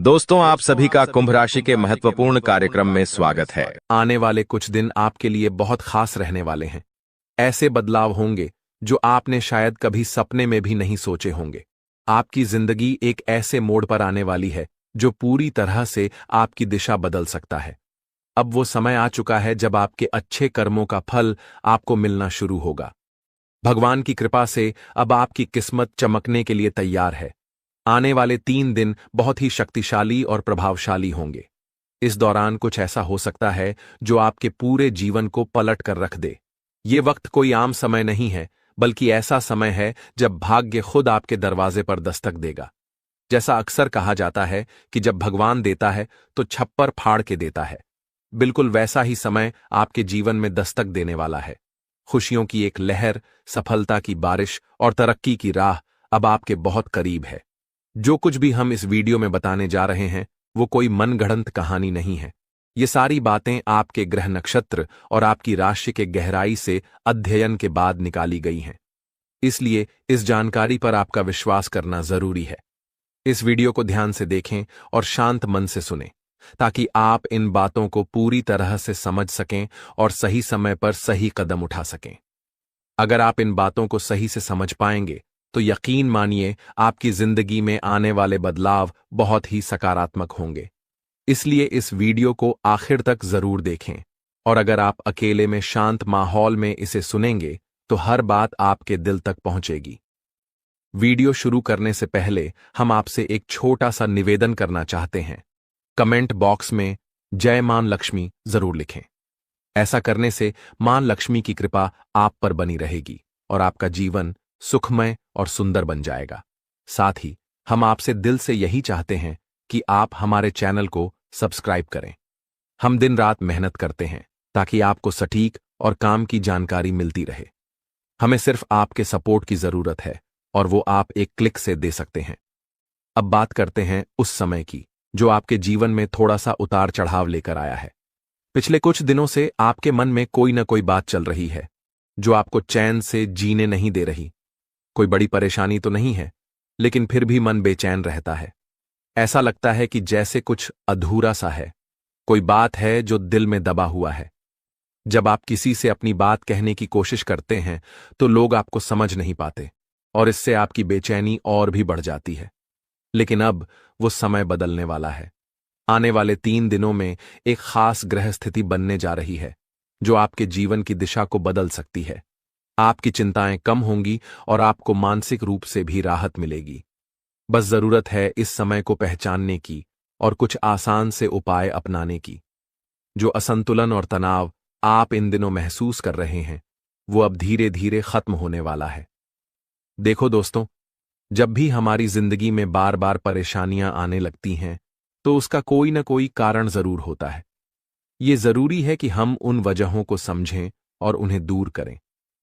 दोस्तों, आप सभी का कुंभ राशि के महत्वपूर्ण कार्यक्रम में स्वागत है। आने वाले कुछ दिन आपके लिए बहुत खास रहने वाले हैं। ऐसे बदलाव होंगे जो आपने शायद कभी सपने में भी नहीं सोचे होंगे। आपकी जिंदगी एक ऐसे मोड़ पर आने वाली है जो पूरी तरह से आपकी दिशा बदल सकता है। अब वो समय आ चुका है जब आपके अच्छे कर्मों का फल आपको मिलना शुरू होगा। भगवान की कृपा से अब आपकी किस्मत चमकने के लिए तैयार है। आने वाले 3 दिन बहुत ही शक्तिशाली और प्रभावशाली होंगे। इस दौरान कुछ ऐसा हो सकता है जो आपके पूरे जीवन को पलट कर रख दे। ये वक्त कोई आम समय नहीं है, बल्कि ऐसा समय है जब भाग्य खुद आपके दरवाजे पर दस्तक देगा। जैसा अक्सर कहा जाता है कि जब भगवान देता है तो छप्पर फाड़ के देता है, बिल्कुल वैसा ही समय आपके जीवन में दस्तक देने वाला है। खुशियों की एक लहर, सफलता की बारिश और तरक्की की राह अब आपके बहुत करीब है। जो कुछ भी हम इस वीडियो में बताने जा रहे हैं वो कोई मनगढ़ंत कहानी नहीं है। ये सारी बातें आपके ग्रह नक्षत्र और आपकी राशि के गहराई से अध्ययन के बाद निकाली गई हैं। इसलिए इस जानकारी पर आपका विश्वास करना जरूरी है। इस वीडियो को ध्यान से देखें और शांत मन से सुनें, ताकि आप इन बातों को पूरी तरह से समझ सकें और सही समय पर सही कदम उठा सकें। अगर आप इन बातों को सही से समझ पाएंगे तो यकीन मानिए आपकी जिंदगी में आने वाले बदलाव बहुत ही सकारात्मक होंगे। इसलिए इस वीडियो को आखिर तक जरूर देखें, और अगर आप अकेले में शांत माहौल में इसे सुनेंगे तो हर बात आपके दिल तक पहुंचेगी। वीडियो शुरू करने से पहले हम आपसे एक छोटा सा निवेदन करना चाहते हैं। कमेंट बॉक्स में जय मां लक्ष्मी जरूर लिखें। ऐसा करने से मां लक्ष्मी की कृपा आप पर बनी रहेगी और आपका जीवन सुखमय और सुंदर बन जाएगा। साथ ही हम आपसे दिल से यही चाहते हैं कि आप हमारे चैनल को सब्सक्राइब करें। हम दिन रात मेहनत करते हैं ताकि आपको सटीक और काम की जानकारी मिलती रहे। हमें सिर्फ आपके सपोर्ट की जरूरत है और वो आप एक क्लिक से दे सकते हैं। अब बात करते हैं उस समय की जो आपके जीवन में थोड़ा सा उतार चढ़ाव लेकर आया है। पिछले कुछ दिनों से आपके मन में कोई ना कोई बात चल रही है जो आपको चैन से जीने नहीं दे रही। कोई बड़ी परेशानी तो नहीं है, लेकिन फिर भी मन बेचैन रहता है। ऐसा लगता है कि जैसे कुछ अधूरा सा है। कोई बात है जो दिल में दबा हुआ है। जब आप किसी से अपनी बात कहने की कोशिश करते हैं तो लोग आपको समझ नहीं पाते और इससे आपकी बेचैनी और भी बढ़ जाती है। लेकिन अब वो समय बदलने वाला है। आने वाले 3 दिनों में एक खास ग्रह स्थिति बनने जा रही है जो आपके जीवन की दिशा को बदल सकती है। आपकी चिंताएं कम होंगी और आपको मानसिक रूप से भी राहत मिलेगी। बस जरूरत है इस समय को पहचानने की और कुछ आसान से उपाय अपनाने की। जो असंतुलन और तनाव आप इन दिनों महसूस कर रहे हैं वो अब धीरे धीरे खत्म होने वाला है। देखो दोस्तों, जब भी हमारी जिंदगी में बार बार परेशानियां आने लगती हैं तो उसका कोई ना कोई कारण जरूर होता है। ये जरूरी है कि हम उन वजहों को समझें और उन्हें दूर करें,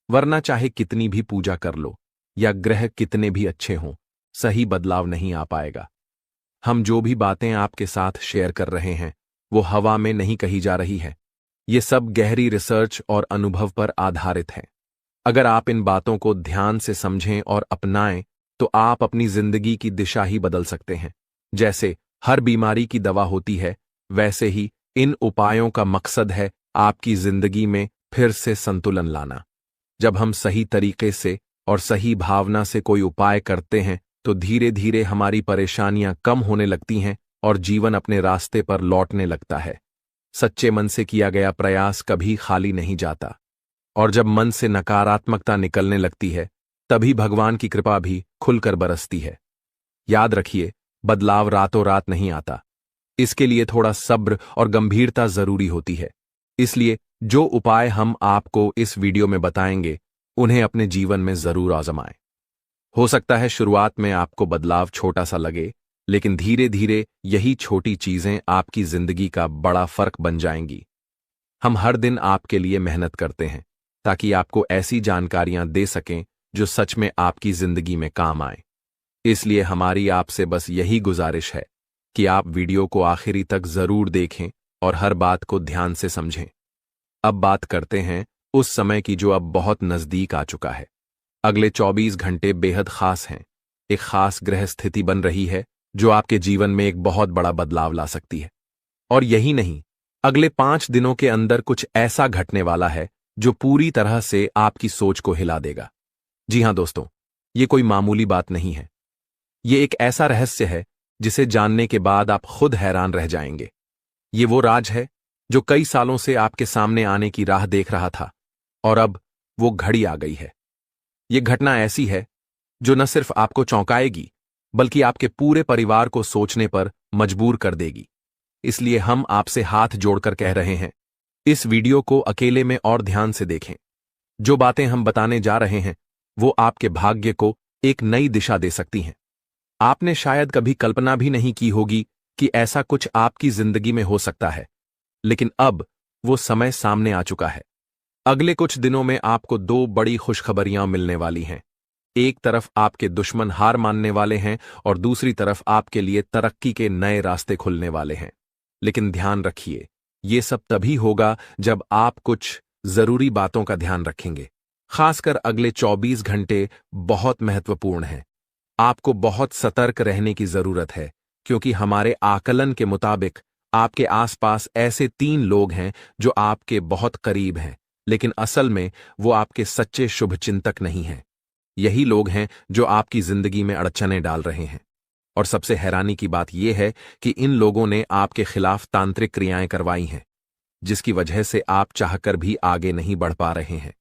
वरना चाहे कितनी भी पूजा कर लो या ग्रह कितने भी अच्छे हों, सही बदलाव नहीं आ पाएगा। हम जो भी बातें आपके साथ शेयर कर रहे हैं वो हवा में नहीं कही जा रही है। ये सब गहरी रिसर्च और अनुभव पर आधारित है। अगर आप इन बातों को ध्यान से समझें और अपनाएं तो आप अपनी जिंदगी की दिशा ही बदल सकते हैं। जैसे हर बीमारी की दवा होती है, वैसे ही इन उपायों का मकसद है आपकी जिंदगी में फिर से संतुलन लाना। जब हम सही तरीके से और सही भावना से कोई उपाय करते हैं तो धीरे धीरे हमारी परेशानियां कम होने लगती हैं और जीवन अपने रास्ते पर लौटने लगता है। सच्चे मन से किया गया प्रयास कभी खाली नहीं जाता, और जब मन से नकारात्मकता निकलने लगती है तभी भगवान की कृपा भी खुलकर बरसती है। याद रखिए, बदलाव रातों रात नहीं आता। इसके लिए थोड़ा सब्र और गंभीरता जरूरी होती है। इसलिए जो उपाय हम आपको इस वीडियो में बताएंगे उन्हें अपने जीवन में जरूर आजमाएं। हो सकता है शुरुआत में आपको बदलाव छोटा सा लगे, लेकिन धीरे धीरे यही छोटी चीजें आपकी जिंदगी का बड़ा फर्क बन जाएंगी। हम हर दिन आपके लिए मेहनत करते हैं ताकि आपको ऐसी जानकारियां दे सकें जो सच में आपकी जिंदगी में काम आए। इसलिए हमारी आपसे बस यही गुजारिश है कि आप वीडियो को आखिरी तक जरूर देखें और हर बात को ध्यान से समझें। अब बात करते हैं उस समय की जो अब बहुत नजदीक आ चुका है। अगले 24 घंटे बेहद खास हैं। एक खास ग्रह स्थिति बन रही है जो आपके जीवन में एक बहुत बड़ा बदलाव ला सकती है। और यही नहीं, अगले 5 दिनों के अंदर कुछ ऐसा घटने वाला है जो पूरी तरह से आपकी सोच को हिला देगा। जी हां दोस्तों, ये कोई मामूली बात नहीं है। ये एक ऐसा रहस्य है जिसे जानने के बाद आप खुद हैरान रह जाएंगे। ये वो राज है जो कई सालों से आपके सामने आने की राह देख रहा था, और अब वो घड़ी आ गई है। ये घटना ऐसी है जो न सिर्फ आपको चौंकाएगी, बल्कि आपके पूरे परिवार को सोचने पर मजबूर कर देगी। इसलिए हम आपसे हाथ जोड़कर कह रहे हैं, इस वीडियो को अकेले में और ध्यान से देखें। जो बातें हम बताने जा रहे हैं वो आपके भाग्य को एक नई दिशा दे सकती हैं। आपने शायद कभी कल्पना भी नहीं की होगी कि ऐसा कुछ आपकी जिंदगी में हो सकता है, लेकिन अब वो समय सामने आ चुका है। अगले कुछ दिनों में आपको 2 बड़ी खुशखबरियां मिलने वाली हैं। एक तरफ आपके दुश्मन हार मानने वाले हैं और दूसरी तरफ आपके लिए तरक्की के नए रास्ते खुलने वाले हैं। लेकिन ध्यान रखिए, ये सब तभी होगा जब आप कुछ जरूरी बातों का ध्यान रखेंगे। खासकर अगले 24 घंटे बहुत महत्वपूर्ण हैं। आपको बहुत सतर्क रहने की जरूरत है, क्योंकि हमारे आकलन के मुताबिक आपके आसपास ऐसे 3 लोग हैं जो आपके बहुत करीब हैं, लेकिन असल में वो आपके सच्चे शुभचिंतक नहीं हैं। यही लोग हैं जो आपकी जिंदगी में अड़चनें डाल रहे हैं। और सबसे हैरानी की बात यह है कि इन लोगों ने आपके खिलाफ तांत्रिक क्रियाएं करवाई हैं, जिसकी वजह से आप चाहकर भी आगे नहीं बढ़ पा रहे हैं।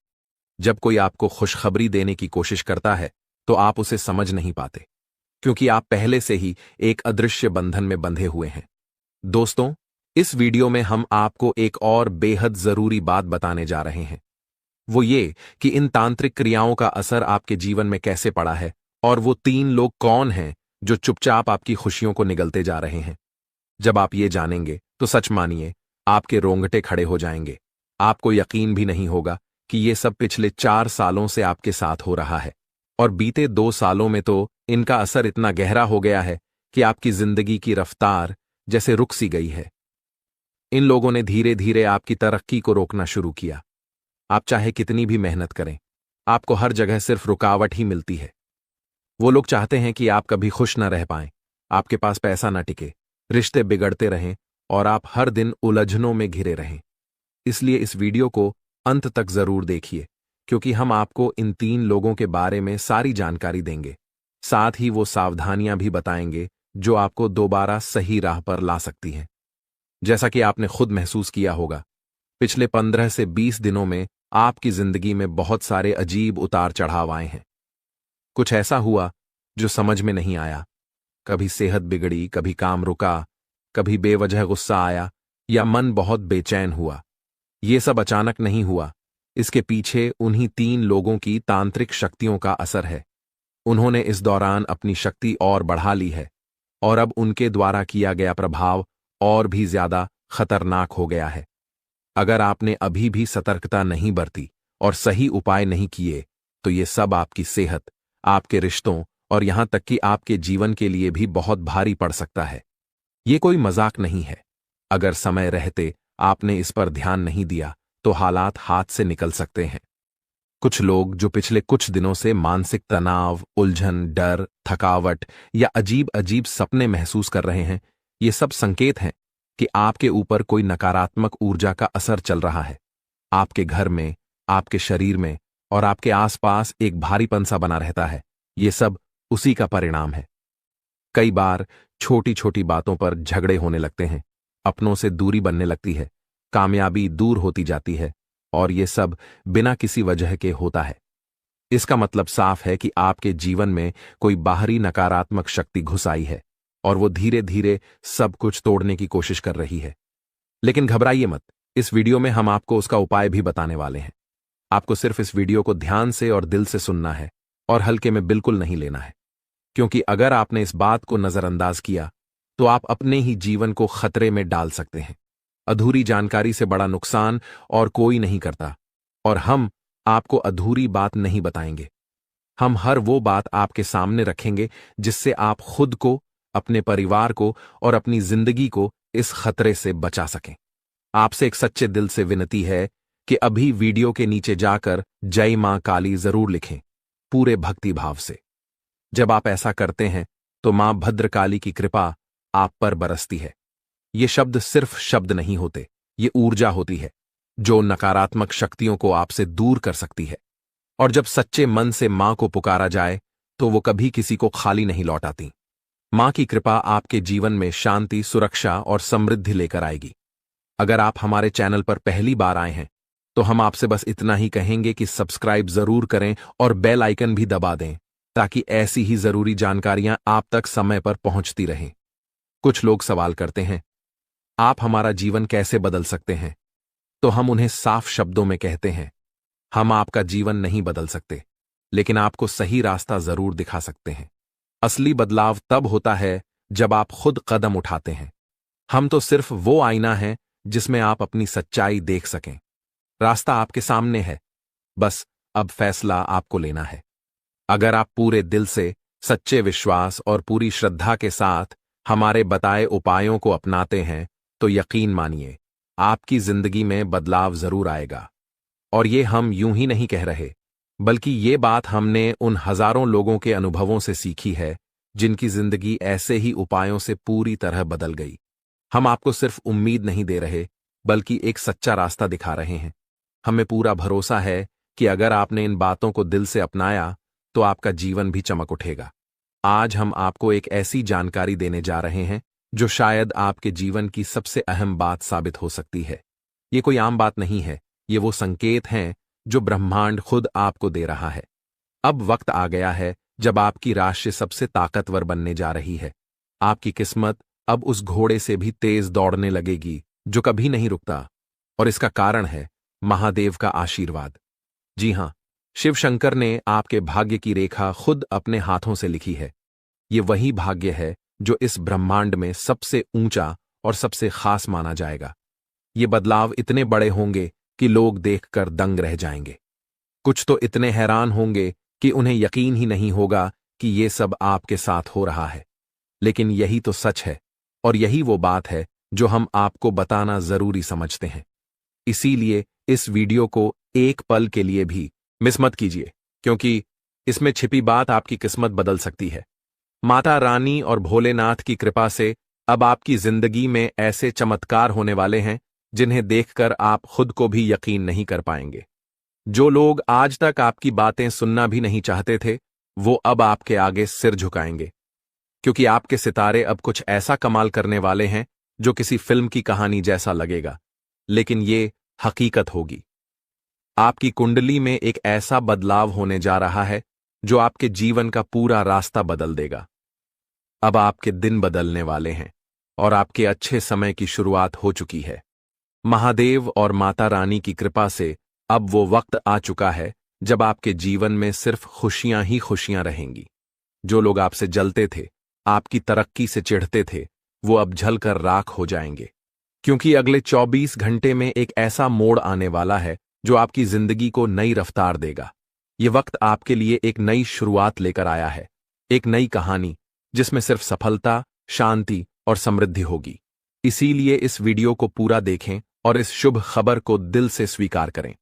जब कोई आपको खुशखबरी देने की कोशिश करता है तो आप उसे समझ नहीं पाते, क्योंकि आप पहले से ही एक अदृश्य बंधन में बंधे हुए हैं। दोस्तों, इस वीडियो में हम आपको एक और बेहद जरूरी बात बताने जा रहे हैं। वो ये कि इन तांत्रिक क्रियाओं का असर आपके जीवन में कैसे पड़ा है, और वो 3 लोग कौन हैं जो चुपचाप आपकी खुशियों को निगलते जा रहे हैं। जब आप ये जानेंगे तो सच मानिए, आपके रोंगटे खड़े हो जाएंगे। आपको यकीन भी नहीं होगा कि ये सब पिछले 4 सालों से आपके साथ हो रहा है, और बीते 2 सालों में तो इनका असर इतना गहरा हो गया है कि आपकी जिंदगी की रफ्तार जैसे रुक सी गई है। इन लोगों ने धीरे धीरे आपकी तरक्की को रोकना शुरू किया। आप चाहे कितनी भी मेहनत करें, आपको हर जगह सिर्फ रुकावट ही मिलती है। वो लोग चाहते हैं कि आप कभी खुश न रह पाएं, आपके पास पैसा न टिके, रिश्ते बिगड़ते रहें और आप हर दिन उलझनों में घिरे रहें। इसलिए इस वीडियो को अंत तक जरूर देखिए, क्योंकि हम आपको इन 3 लोगों के बारे में सारी जानकारी देंगे। साथ ही वो सावधानियां भी बताएंगे जो आपको दोबारा सही राह पर ला सकती हैं। जैसा कि आपने खुद महसूस किया होगा, पिछले 15 से 20 दिनों में आपकी जिंदगी में बहुत सारे अजीब उतार चढ़ाव आए हैं। कुछ ऐसा हुआ जो समझ में नहीं आया। कभी सेहत बिगड़ी, कभी काम रुका, कभी बेवजह गुस्सा आया या मन बहुत बेचैन हुआ। ये सब अचानक नहीं हुआ, इसके पीछे उन्हीं 3 लोगों की तांत्रिक शक्तियों का असर है। उन्होंने इस दौरान अपनी शक्ति और बढ़ा ली है, और अब उनके द्वारा किया गया प्रभाव और भी ज्यादा खतरनाक हो गया है। अगर आपने अभी भी सतर्कता नहीं बरती और सही उपाय नहीं किए, तो ये सब आपकी सेहत, आपके रिश्तों और यहां तक कि आपके जीवन के लिए भी बहुत भारी पड़ सकता है। ये कोई मजाक नहीं है। अगर समय रहते आपने इस पर ध्यान नहीं दिया तो हालात हाथ से निकल सकते हैं। कुछ लोग जो पिछले कुछ दिनों से मानसिक तनाव, उलझन, डर, थकावट या अजीब अजीब सपने महसूस कर रहे हैं, ये सब संकेत हैं कि आपके ऊपर कोई नकारात्मक ऊर्जा का असर चल रहा है। आपके घर में, आपके शरीर में और आपके आसपास एक भारीपन सा बना रहता है। ये सब उसी का परिणाम है। कई बार छोटी छोटी बातों पर झगड़े होने लगते हैं, अपनों से दूरी बनने लगती है, कामयाबी दूर होती जाती है, और ये सब बिना किसी वजह के होता है। इसका मतलब साफ है कि आपके जीवन में कोई बाहरी नकारात्मक शक्ति घुस आई है और वो धीरे धीरे सब कुछ तोड़ने की कोशिश कर रही है। लेकिन घबराइए मत, इस वीडियो में हम आपको उसका उपाय भी बताने वाले हैं। आपको सिर्फ इस वीडियो को ध्यान से और दिल से सुनना है और हल्के में बिल्कुल नहीं लेना है, क्योंकि अगर आपने इस बात को नजरअंदाज किया तो आप अपने ही जीवन को खतरे में डाल सकते हैं। अधूरी जानकारी से बड़ा नुकसान और कोई नहीं करता, और हम आपको अधूरी बात नहीं बताएंगे। हम हर वो बात आपके सामने रखेंगे जिससे आप खुद को, अपने परिवार को और अपनी जिंदगी को इस खतरे से बचा सकें। आपसे एक सच्चे दिल से विनती है कि अभी वीडियो के नीचे जाकर जय मां काली जरूर लिखें, पूरे भक्ति भाव से। जब आप ऐसा करते हैं तो मां भद्रकाली की कृपा आप पर बरसती है। ये शब्द सिर्फ शब्द नहीं होते, ये ऊर्जा होती है जो नकारात्मक शक्तियों को आपसे दूर कर सकती है। और जब सच्चे मन से मां को पुकारा जाए तो वो कभी किसी को खाली नहीं लौटाती। मां की कृपा आपके जीवन में शांति, सुरक्षा और समृद्धि लेकर आएगी। अगर आप हमारे चैनल पर पहली बार आए हैं तो हम आपसे बस इतना ही कहेंगे कि सब्सक्राइब जरूर करें और बेल आइकन भी दबा दें ताकि ऐसी ही जरूरी जानकारियां आप तक समय पर पहुंचती रहें। कुछ लोग सवाल करते हैं, आप हमारा जीवन कैसे बदल सकते हैं? तो हम उन्हें साफ शब्दों में कहते हैं, हम आपका जीवन नहीं बदल सकते, लेकिन आपको सही रास्ता जरूर दिखा सकते हैं। असली बदलाव तब होता है जब आप खुद कदम उठाते हैं। हम तो सिर्फ वो आईना है जिसमें आप अपनी सच्चाई देख सकें। रास्ता आपके सामने है, बस अब फैसला आपको लेना है। अगर आप पूरे दिल से, सच्चे विश्वास और पूरी श्रद्धा के साथ हमारे बताए उपायों को अपनाते हैं तो यकीन मानिए आपकी जिंदगी में बदलाव जरूर आएगा। और ये हम यूं ही नहीं कह रहे, बल्कि ये बात हमने उन हजारों लोगों के अनुभवों से सीखी है जिनकी जिंदगी ऐसे ही उपायों से पूरी तरह बदल गई। हम आपको सिर्फ उम्मीद नहीं दे रहे, बल्कि एक सच्चा रास्ता दिखा रहे हैं। हमें पूरा भरोसा है कि अगर आपने इन बातों को दिल से अपनाया तो आपका जीवन भी चमक उठेगा। आज हम आपको एक ऐसी जानकारी देने जा रहे हैं जो शायद आपके जीवन की सबसे अहम बात साबित हो सकती है। ये कोई आम बात नहीं है, ये वो संकेत हैं जो ब्रह्मांड खुद आपको दे रहा है। अब वक्त आ गया है जब आपकी राशि सबसे ताकतवर बनने जा रही है। आपकी किस्मत अब उस घोड़े से भी तेज दौड़ने लगेगी जो कभी नहीं रुकता, और इसका कारण है महादेव का आशीर्वाद। जी हां, शिव शंकर ने आपके भाग्य की रेखा खुद अपने हाथों से लिखी है। ये वही भाग्य है जो इस ब्रह्मांड में सबसे ऊंचा और सबसे खास माना जाएगा। ये बदलाव इतने बड़े होंगे कि लोग देखकर दंग रह जाएंगे। कुछ तो इतने हैरान होंगे कि उन्हें यकीन ही नहीं होगा कि ये सब आपके साथ हो रहा है। लेकिन यही तो सच है, और यही वो बात है जो हम आपको बताना जरूरी समझते हैं। इसीलिए इस वीडियो को एक पल के लिए भी मिस मत कीजिए, क्योंकि इसमें छिपी बात आपकी किस्मत बदल सकती है। माता रानी और भोलेनाथ की कृपा से अब आपकी जिंदगी में ऐसे चमत्कार होने वाले हैं जिन्हें देखकर आप खुद को भी यकीन नहीं कर पाएंगे। जो लोग आज तक आपकी बातें सुनना भी नहीं चाहते थे, वो अब आपके आगे सिर झुकाएंगे, क्योंकि आपके सितारे अब कुछ ऐसा कमाल करने वाले हैं जो किसी फिल्म की कहानी जैसा लगेगा, लेकिन ये हकीकत होगी। आपकी कुंडली में एक ऐसा बदलाव होने जा रहा है जो आपके जीवन का पूरा रास्ता बदल देगा। अब आपके दिन बदलने वाले हैं और आपके अच्छे समय की शुरुआत हो चुकी है। महादेव और माता रानी की कृपा से अब वो वक्त आ चुका है जब आपके जीवन में सिर्फ खुशियां ही खुशियां रहेंगी। जो लोग आपसे जलते थे, आपकी तरक्की से चिढ़ते थे, वो अब जलकर राख हो जाएंगे, क्योंकि अगले 24 घंटे में एक ऐसा मोड़ आने वाला है जो आपकी जिंदगी को नई रफ्तार देगा। ये वक्त आपके लिए एक नई शुरुआत लेकर आया है, एक नई कहानी जिसमें सिर्फ सफलता, शांति और समृद्धि होगी। इसीलिए इस वीडियो को पूरा देखें और इस शुभ खबर को दिल से स्वीकार करें।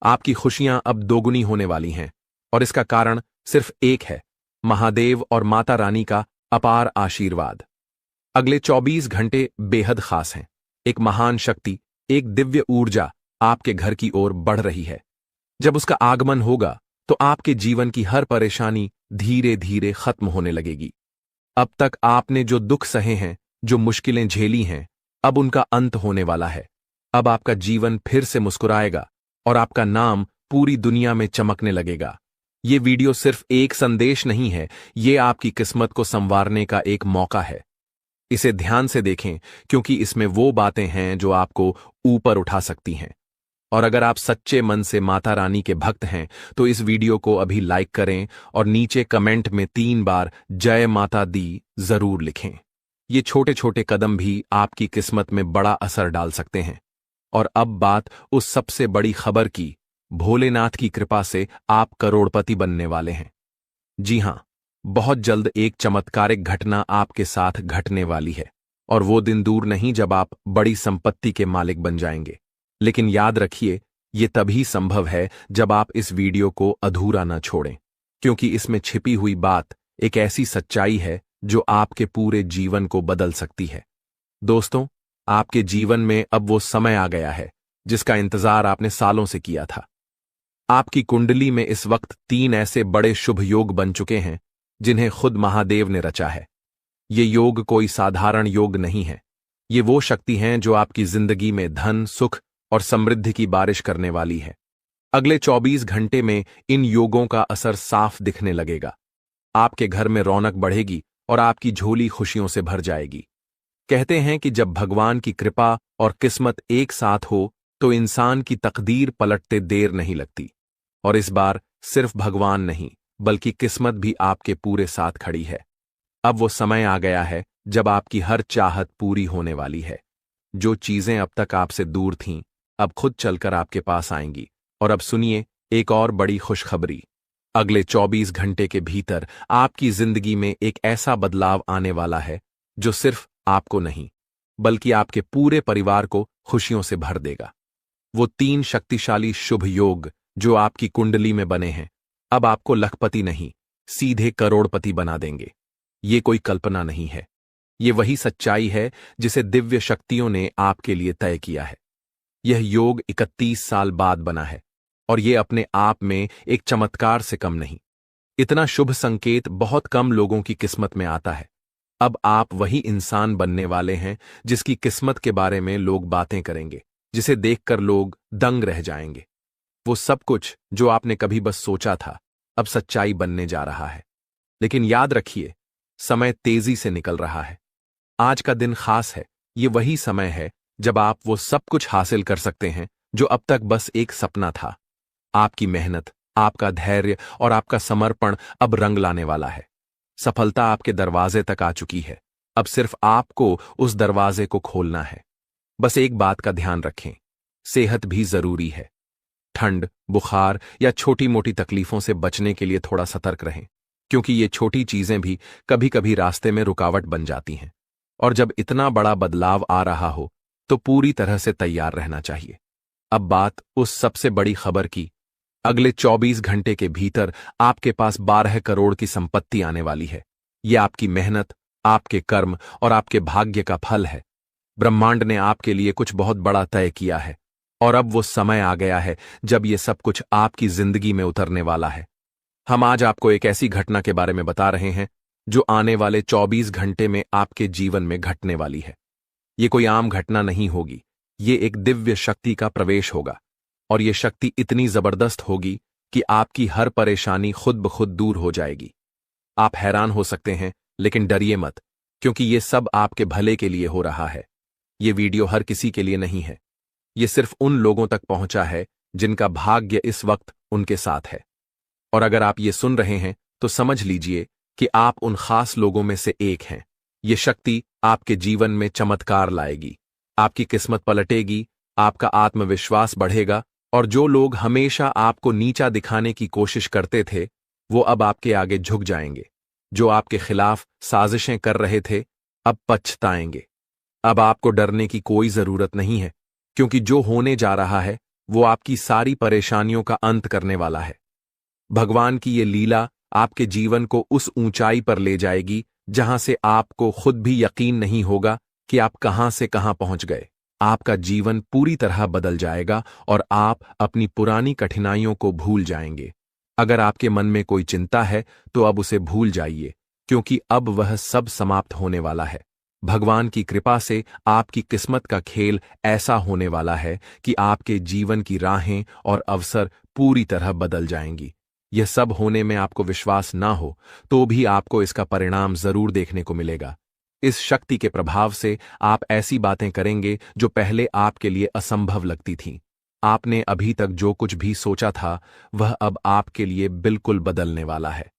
आपकी खुशियां अब दोगुनी होने वाली हैं, और इसका कारण सिर्फ एक है, महादेव और माता रानी का अपार आशीर्वाद। अगले 24 घंटे बेहद खास हैं। एक महान शक्ति, एक दिव्य ऊर्जा आपके घर की ओर बढ़ रही है। जब उसका आगमन होगा तो आपके जीवन की हर परेशानी धीरे धीरे खत्म होने लगेगी। अब तक आपने जो दुख सहे हैं, जो मुश्किलें झेली हैं, अब उनका अंत होने वाला है। अब आपका जीवन फिर से मुस्कुराएगा और आपका नाम पूरी दुनिया में चमकने लगेगा। ये वीडियो सिर्फ एक संदेश नहीं है, ये आपकी किस्मत को संवारने का एक मौका है। इसे ध्यान से देखें, क्योंकि इसमें वो बातें हैं जो आपको ऊपर उठा सकती हैं। और अगर आप सच्चे मन से माता रानी के भक्त हैं तो इस वीडियो को अभी लाइक करें और नीचे कमेंट में 3 बार जय माता दी जरूर लिखें। ये छोटे छोटे कदम भी आपकी किस्मत में बड़ा असर डाल सकते हैं। और अब बात उस सबसे बड़ी खबर की, भोलेनाथ की कृपा से आप करोड़पति बनने वाले हैं। जी हां, बहुत जल्द एक चमत्कारिक घटना आपके साथ घटने वाली है, और वो दिन दूर नहीं जब आप बड़ी संपत्ति के मालिक बन जाएंगे। लेकिन याद रखिए, ये तभी संभव है जब आप इस वीडियो को अधूरा न छोड़ें, क्योंकि इसमें छिपी हुई बात एक ऐसी सच्चाई है जो आपके पूरे जीवन को बदल सकती है। दोस्तों, आपके जीवन में अब वो समय आ गया है जिसका इंतजार आपने सालों से किया था। आपकी कुंडली में इस वक्त 3 ऐसे बड़े शुभ योग बन चुके हैं जिन्हें खुद महादेव ने रचा है। ये योग कोई साधारण योग नहीं है। ये वो शक्ति हैं जो आपकी जिंदगी में धन, सुख और समृद्धि की बारिश करने वाली है। अगले 24 घंटे में इन योगों का असर साफ दिखने लगेगा। आपके घर में रौनक बढ़ेगी और आपकी झोली खुशियों से भर जाएगी। कहते हैं कि जब भगवान की कृपा और किस्मत एक साथ हो तो इंसान की तकदीर पलटते देर नहीं लगती। और इस बार सिर्फ भगवान नहीं बल्कि किस्मत भी आपके पूरे साथ खड़ी है। अब वो समय आ गया है जब आपकी हर चाहत पूरी होने वाली है। जो चीजें अब तक आपसे दूर थीं, अब खुद चलकर आपके पास आएंगी। और अब सुनिए एक और बड़ी खुशखबरी। अगले 24 घंटे के भीतर आपकी जिंदगी में एक ऐसा बदलाव आने वाला है जो सिर्फ आपको नहीं बल्कि आपके पूरे परिवार को खुशियों से भर देगा। वो 3 शक्तिशाली शुभ योग जो आपकी कुंडली में बने हैं अब आपको लखपति नहीं, सीधे करोड़पति बना देंगे। ये कोई कल्पना नहीं है, ये वही सच्चाई है जिसे दिव्य शक्तियों ने आपके लिए तय किया है। यह योग 31 साल बाद बना है और ये अपने आप में एक चमत्कार से कम नहीं। इतना शुभ संकेत बहुत कम लोगों की किस्मत में आता है। अब आप वही इंसान बनने वाले हैं जिसकी किस्मत के बारे में लोग बातें करेंगे, जिसे देखकर लोग दंग रह जाएंगे। वो सब कुछ जो आपने कभी बस सोचा था अब सच्चाई बनने जा रहा है। लेकिन याद रखिए, समय तेजी से निकल रहा है। आज का दिन खास है। ये वही समय है जब आप वो सब कुछ हासिल कर सकते हैं जो अब तक बस एक सपना था। आपकी मेहनत, आपका धैर्य और आपका समर्पण अब रंग लाने वाला है। सफलता आपके दरवाजे तक आ चुकी है। अब सिर्फ आपको उस दरवाजे को खोलना है। बस एक बात का ध्यान रखें, सेहत भी जरूरी है। ठंड, बुखार या छोटी मोटी तकलीफों से बचने के लिए थोड़ा सतर्क रहें, क्योंकि ये छोटी चीजें भी कभी कभी रास्ते में रुकावट बन जाती हैं। और जब इतना बड़ा बदलाव आ रहा हो तो पूरी तरह से तैयार रहना चाहिए। अब बात उस सबसे बड़ी खबर की। अगले 24 घंटे के भीतर आपके पास 12 करोड़ की संपत्ति आने वाली है। यह आपकी मेहनत, आपके कर्म और आपके भाग्य का फल है। ब्रह्मांड ने आपके लिए कुछ बहुत बड़ा तय किया है और अब वो समय आ गया है जब ये सब कुछ आपकी जिंदगी में उतरने वाला है। हम आज आपको एक ऐसी घटना के बारे में बता रहे हैं जो आने वाले 24 घंटे में आपके जीवन में घटने वाली है। ये कोई आम घटना नहीं होगी, ये एक दिव्य शक्ति का प्रवेश होगा। और ये शक्ति इतनी जबरदस्त होगी कि आपकी हर परेशानी खुद ब खुद दूर हो जाएगी। आप हैरान हो सकते हैं, लेकिन डरिए मत, क्योंकि ये सब आपके भले के लिए हो रहा है। ये वीडियो हर किसी के लिए नहीं है। ये सिर्फ उन लोगों तक पहुंचा है जिनका भाग्य इस वक्त उनके साथ है। और अगर आप ये सुन रहे हैं तो समझ लीजिए कि आप उन खास लोगों में से एक हैं। ये शक्ति आपके जीवन में चमत्कार लाएगी, आपकी किस्मत पलटेगी, आपका आत्मविश्वास बढ़ेगा और जो लोग हमेशा आपको नीचा दिखाने की कोशिश करते थे वो अब आपके आगे झुक जाएंगे। जो आपके खिलाफ साजिशें कर रहे थे अब पछताएंगे। अब आपको डरने की कोई जरूरत नहीं है, क्योंकि जो होने जा रहा है वो आपकी सारी परेशानियों का अंत करने वाला है। भगवान की ये लीला आपके जीवन को उस ऊंचाई पर ले जाएगी जहां से आपको खुद भी यकीन नहीं होगा कि आप कहां से कहां पहुंच गए। आपका जीवन पूरी तरह बदल जाएगा और आप अपनी पुरानी कठिनाइयों को भूल जाएंगे। अगर आपके मन में कोई चिंता है तो अब उसे भूल जाइए, क्योंकि अब वह सब समाप्त होने वाला है। भगवान की कृपा से आपकी किस्मत का खेल ऐसा होने वाला है कि आपके जीवन की राहें और अवसर पूरी तरह बदल जाएंगी। यह सब होने में आपको विश्वास ना हो तो भी आपको इसका परिणाम जरूर देखने को मिलेगा। इस शक्ति के प्रभाव से आप ऐसी बातें करेंगे जो पहले आपके लिए असंभव लगती थीं। आपने अभी तक जो कुछ भी सोचा था वह अब आपके लिए बिल्कुल बदलने वाला है।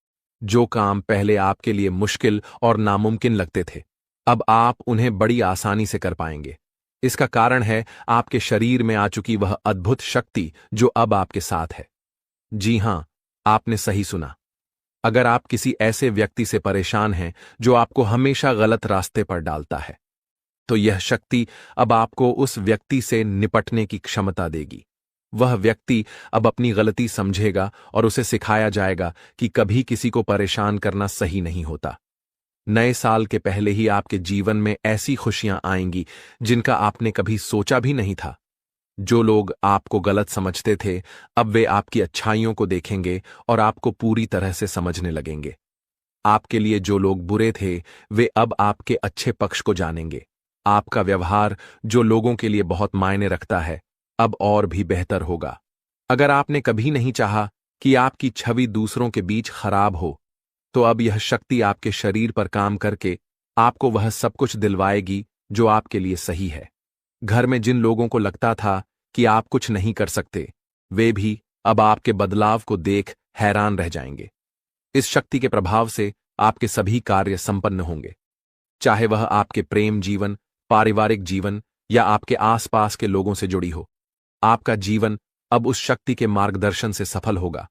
जो काम पहले आपके लिए मुश्किल और नामुमकिन लगते थे अब आप उन्हें बड़ी आसानी से कर पाएंगे। इसका कारण है आपके शरीर में आ चुकी वह अद्भुत शक्ति जो अब आपके साथ है। जी हां, आपने सही सुना। अगर आप किसी ऐसे व्यक्ति से परेशान हैं जो आपको हमेशा गलत रास्ते पर डालता है, तो यह शक्ति अब आपको उस व्यक्ति से निपटने की क्षमता देगी। वह व्यक्ति अब अपनी गलती समझेगा और उसे सिखाया जाएगा कि कभी किसी को परेशान करना सही नहीं होता। नए साल के पहले ही आपके जीवन में ऐसी खुशियां आएंगी जिनका आपने कभी सोचा भी नहीं था। जो लोग आपको गलत समझते थे, अब वे आपकी अच्छाइयों को देखेंगे और आपको पूरी तरह से समझने लगेंगे। आपके लिए जो लोग बुरे थे, वे अब आपके अच्छे पक्ष को जानेंगे। आपका व्यवहार जो लोगों के लिए बहुत मायने रखता है, अब और भी बेहतर होगा। अगर आपने कभी नहीं चाहा कि आपकी छवि दूसरों के बीच खराब हो, तो अब यह शक्ति आपके शरीर पर काम करके आपको वह सब कुछ दिलवाएगी जो आपके लिए सही है। घर में जिन लोगों को लगता था कि आप कुछ नहीं कर सकते, वे भी अब आपके बदलाव को देख हैरान रह जाएंगे। इस शक्ति के प्रभाव से आपके सभी कार्य संपन्न होंगे, चाहे वह आपके प्रेम जीवन, पारिवारिक जीवन या आपके आसपास के लोगों से जुड़ी हो। आपका जीवन अब उस शक्ति के मार्गदर्शन से सफल होगा।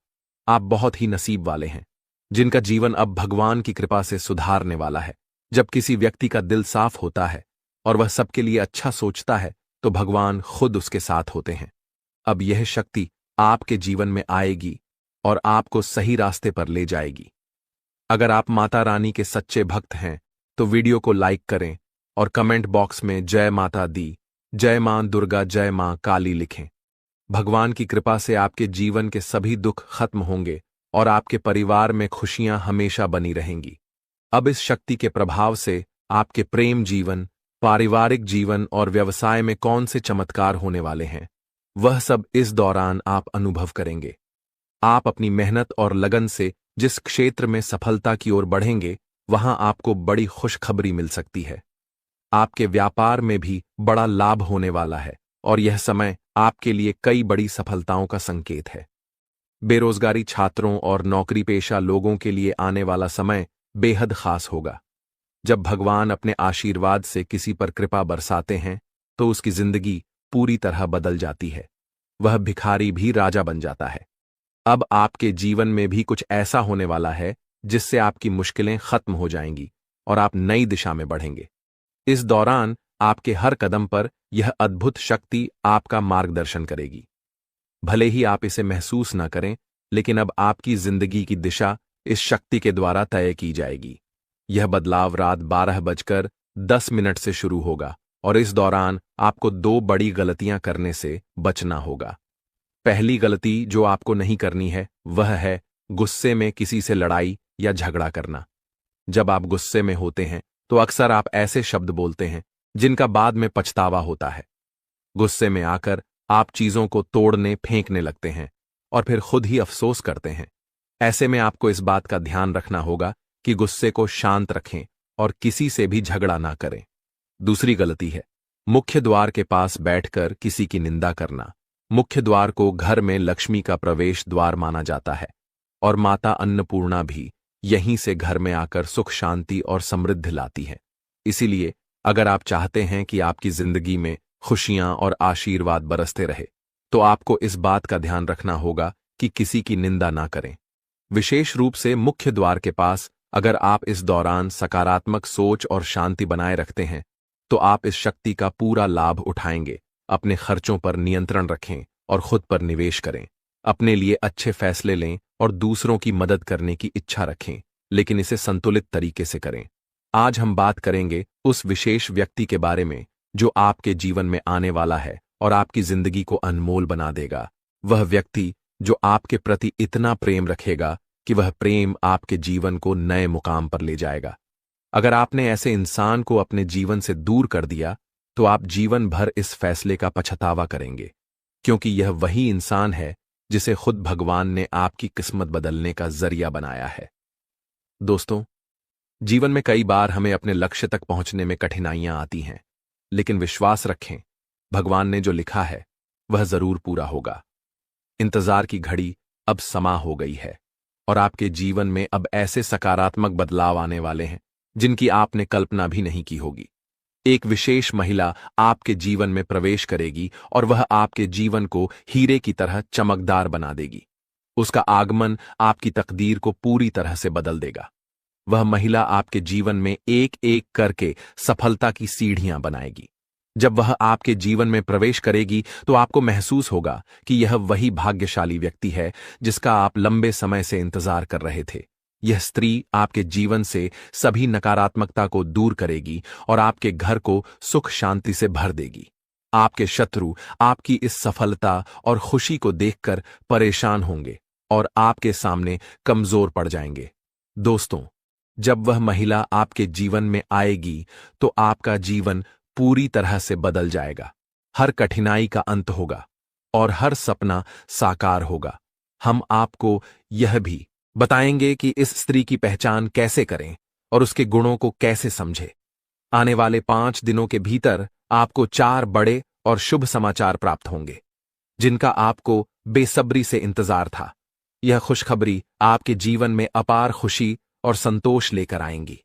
आप बहुत ही नसीब वाले हैं जिनका जीवन अब भगवान की कृपा से सुधारने वाला है। जब किसी व्यक्ति का दिल साफ होता है और वह सबके लिए अच्छा सोचता है, तो भगवान खुद उसके साथ होते हैं। अब यह शक्ति आपके जीवन में आएगी और आपको सही रास्ते पर ले जाएगी। अगर आप माता रानी के सच्चे भक्त हैं, तो वीडियो को लाइक करें और कमेंट बॉक्स में जय माता दी, जय मां दुर्गा, जय मां काली लिखें। भगवान की कृपा से आपके जीवन के सभी दुख खत्म होंगे और आपके परिवार में खुशियां हमेशा बनी रहेंगी। अब इस शक्ति के प्रभाव से आपके प्रेम जीवन, पारिवारिक जीवन और व्यवसाय में कौन से चमत्कार होने वाले हैं, वह सब इस दौरान आप अनुभव करेंगे। आप अपनी मेहनत और लगन से जिस क्षेत्र में सफलता की ओर बढ़ेंगे, वहां आपको बड़ी खुशखबरी मिल सकती है। आपके व्यापार में भी बड़ा लाभ होने वाला है और यह समय आपके लिए कई बड़ी सफलताओं का संकेत है। बेरोजगारी छात्रों और नौकरी पेशा लोगों के लिए आने वाला समय बेहद खास होगा। जब भगवान अपने आशीर्वाद से किसी पर कृपा बरसाते हैं, तो उसकी जिंदगी पूरी तरह बदल जाती है। वह भिखारी भी राजा बन जाता है। अब आपके जीवन में भी कुछ ऐसा होने वाला है जिससे आपकी मुश्किलें खत्म हो जाएंगी और आप नई दिशा में बढ़ेंगे। इस दौरान आपके हर कदम पर यह अद्भुत शक्ति आपका मार्गदर्शन करेगी। भले ही आप इसे महसूस न करें, लेकिन अब आपकी जिंदगी की दिशा इस शक्ति के द्वारा तय की जाएगी। यह बदलाव रात 12:10 से शुरू होगा और इस दौरान आपको 2 बड़ी गलतियां करने से बचना होगा। पहली गलती जो आपको नहीं करनी है, वह है गुस्से में किसी से लड़ाई या झगड़ा करना। जब आप गुस्से में होते हैं, तो अक्सर आप ऐसे शब्द बोलते हैं जिनका बाद में पछतावा होता है। गुस्से में आकर आप चीजों को तोड़ने, फेंकने लगते हैं और फिर खुद ही अफसोस करते हैं। ऐसे में आपको इस बात का ध्यान रखना होगा कि गुस्से को शांत रखें और किसी से भी झगड़ा ना करें। दूसरी गलती है मुख्य द्वार के पास बैठकर किसी की निंदा करना। मुख्य द्वार को घर में लक्ष्मी का प्रवेश द्वार माना जाता है और माता अन्नपूर्णा भी यहीं से घर में आकर सुख, शांति और समृद्धि लाती है। इसीलिए अगर आप चाहते हैं कि आपकी जिंदगी में खुशियां और आशीर्वाद बरसते रहे, तो आपको इस बात का ध्यान रखना होगा कि किसी की निंदा ना करें। विशेष रूप से मुख्य द्वार के पास अगर आप इस दौरान सकारात्मक सोच और शांति बनाए रखते हैं, तो आप इस शक्ति का पूरा लाभ उठाएंगे। अपने खर्चों पर नियंत्रण रखें और खुद पर निवेश करें। अपने लिए अच्छे फैसले लें और दूसरों की मदद करने की इच्छा रखें, लेकिन इसे संतुलित तरीके से करें। आज हम बात करेंगे उस विशेष व्यक्ति के बारे में जो आपके जीवन में आने वाला है और आपकी जिंदगी को अनमोल बना देगा। वह व्यक्ति जो आपके प्रति इतना प्रेम रखेगा कि वह प्रेम आपके जीवन को नए मुकाम पर ले जाएगा। अगर आपने ऐसे इंसान को अपने जीवन से दूर कर दिया, तो आप जीवन भर इस फैसले का पछतावा करेंगे, क्योंकि यह वही इंसान है जिसे खुद भगवान ने आपकी किस्मत बदलने का जरिया बनाया है। दोस्तों, जीवन में कई बार हमें अपने लक्ष्य तक पहुंचने में कठिनाइयां आती हैं, लेकिन विश्वास रखें, भगवान ने जो लिखा है वह जरूर पूरा होगा। इंतजार की घड़ी अब समा हो गई है और आपके जीवन में अब ऐसे सकारात्मक बदलाव आने वाले हैं जिनकी आपने कल्पना भी नहीं की होगी। एक विशेष महिला आपके जीवन में प्रवेश करेगी और वह आपके जीवन को हीरे की तरह चमकदार बना देगी। उसका आगमन आपकी तकदीर को पूरी तरह से बदल देगा। वह महिला आपके जीवन में एक एक करके सफलता की सीढ़ियां बनाएगी। जब वह आपके जीवन में प्रवेश करेगी, तो आपको महसूस होगा कि यह वही भाग्यशाली व्यक्ति है जिसका आप लंबे समय से इंतजार कर रहे थे। यह स्त्री आपके जीवन से सभी नकारात्मकता को दूर करेगी और आपके घर को सुख शांति से भर देगी। आपके शत्रु आपकी इस सफलता और खुशी को देखकर परेशान होंगे और आपके सामने कमजोर पड़ जाएंगे। दोस्तों, जब वह महिला आपके जीवन में आएगी तो आपका जीवन पूरी तरह से बदल जाएगा। हर कठिनाई का अंत होगा और हर सपना साकार होगा। हम आपको यह भी बताएंगे कि इस स्त्री की पहचान कैसे करें और उसके गुणों को कैसे समझें। आने वाले 5 दिनों के भीतर आपको 4 बड़े और शुभ समाचार प्राप्त होंगे, जिनका आपको बेसब्री से इंतजार था। यह खुशखबरी आपके जीवन में अपार खुशी और संतोष लेकर आएंगी।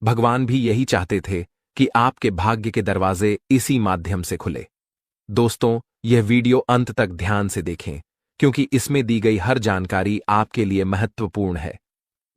भगवान भी यही चाहते थे कि आपके भाग्य के दरवाजे इसी माध्यम से खुले। दोस्तों, यह वीडियो अंत तक ध्यान से देखें, क्योंकि इसमें दी गई हर जानकारी आपके लिए महत्वपूर्ण है।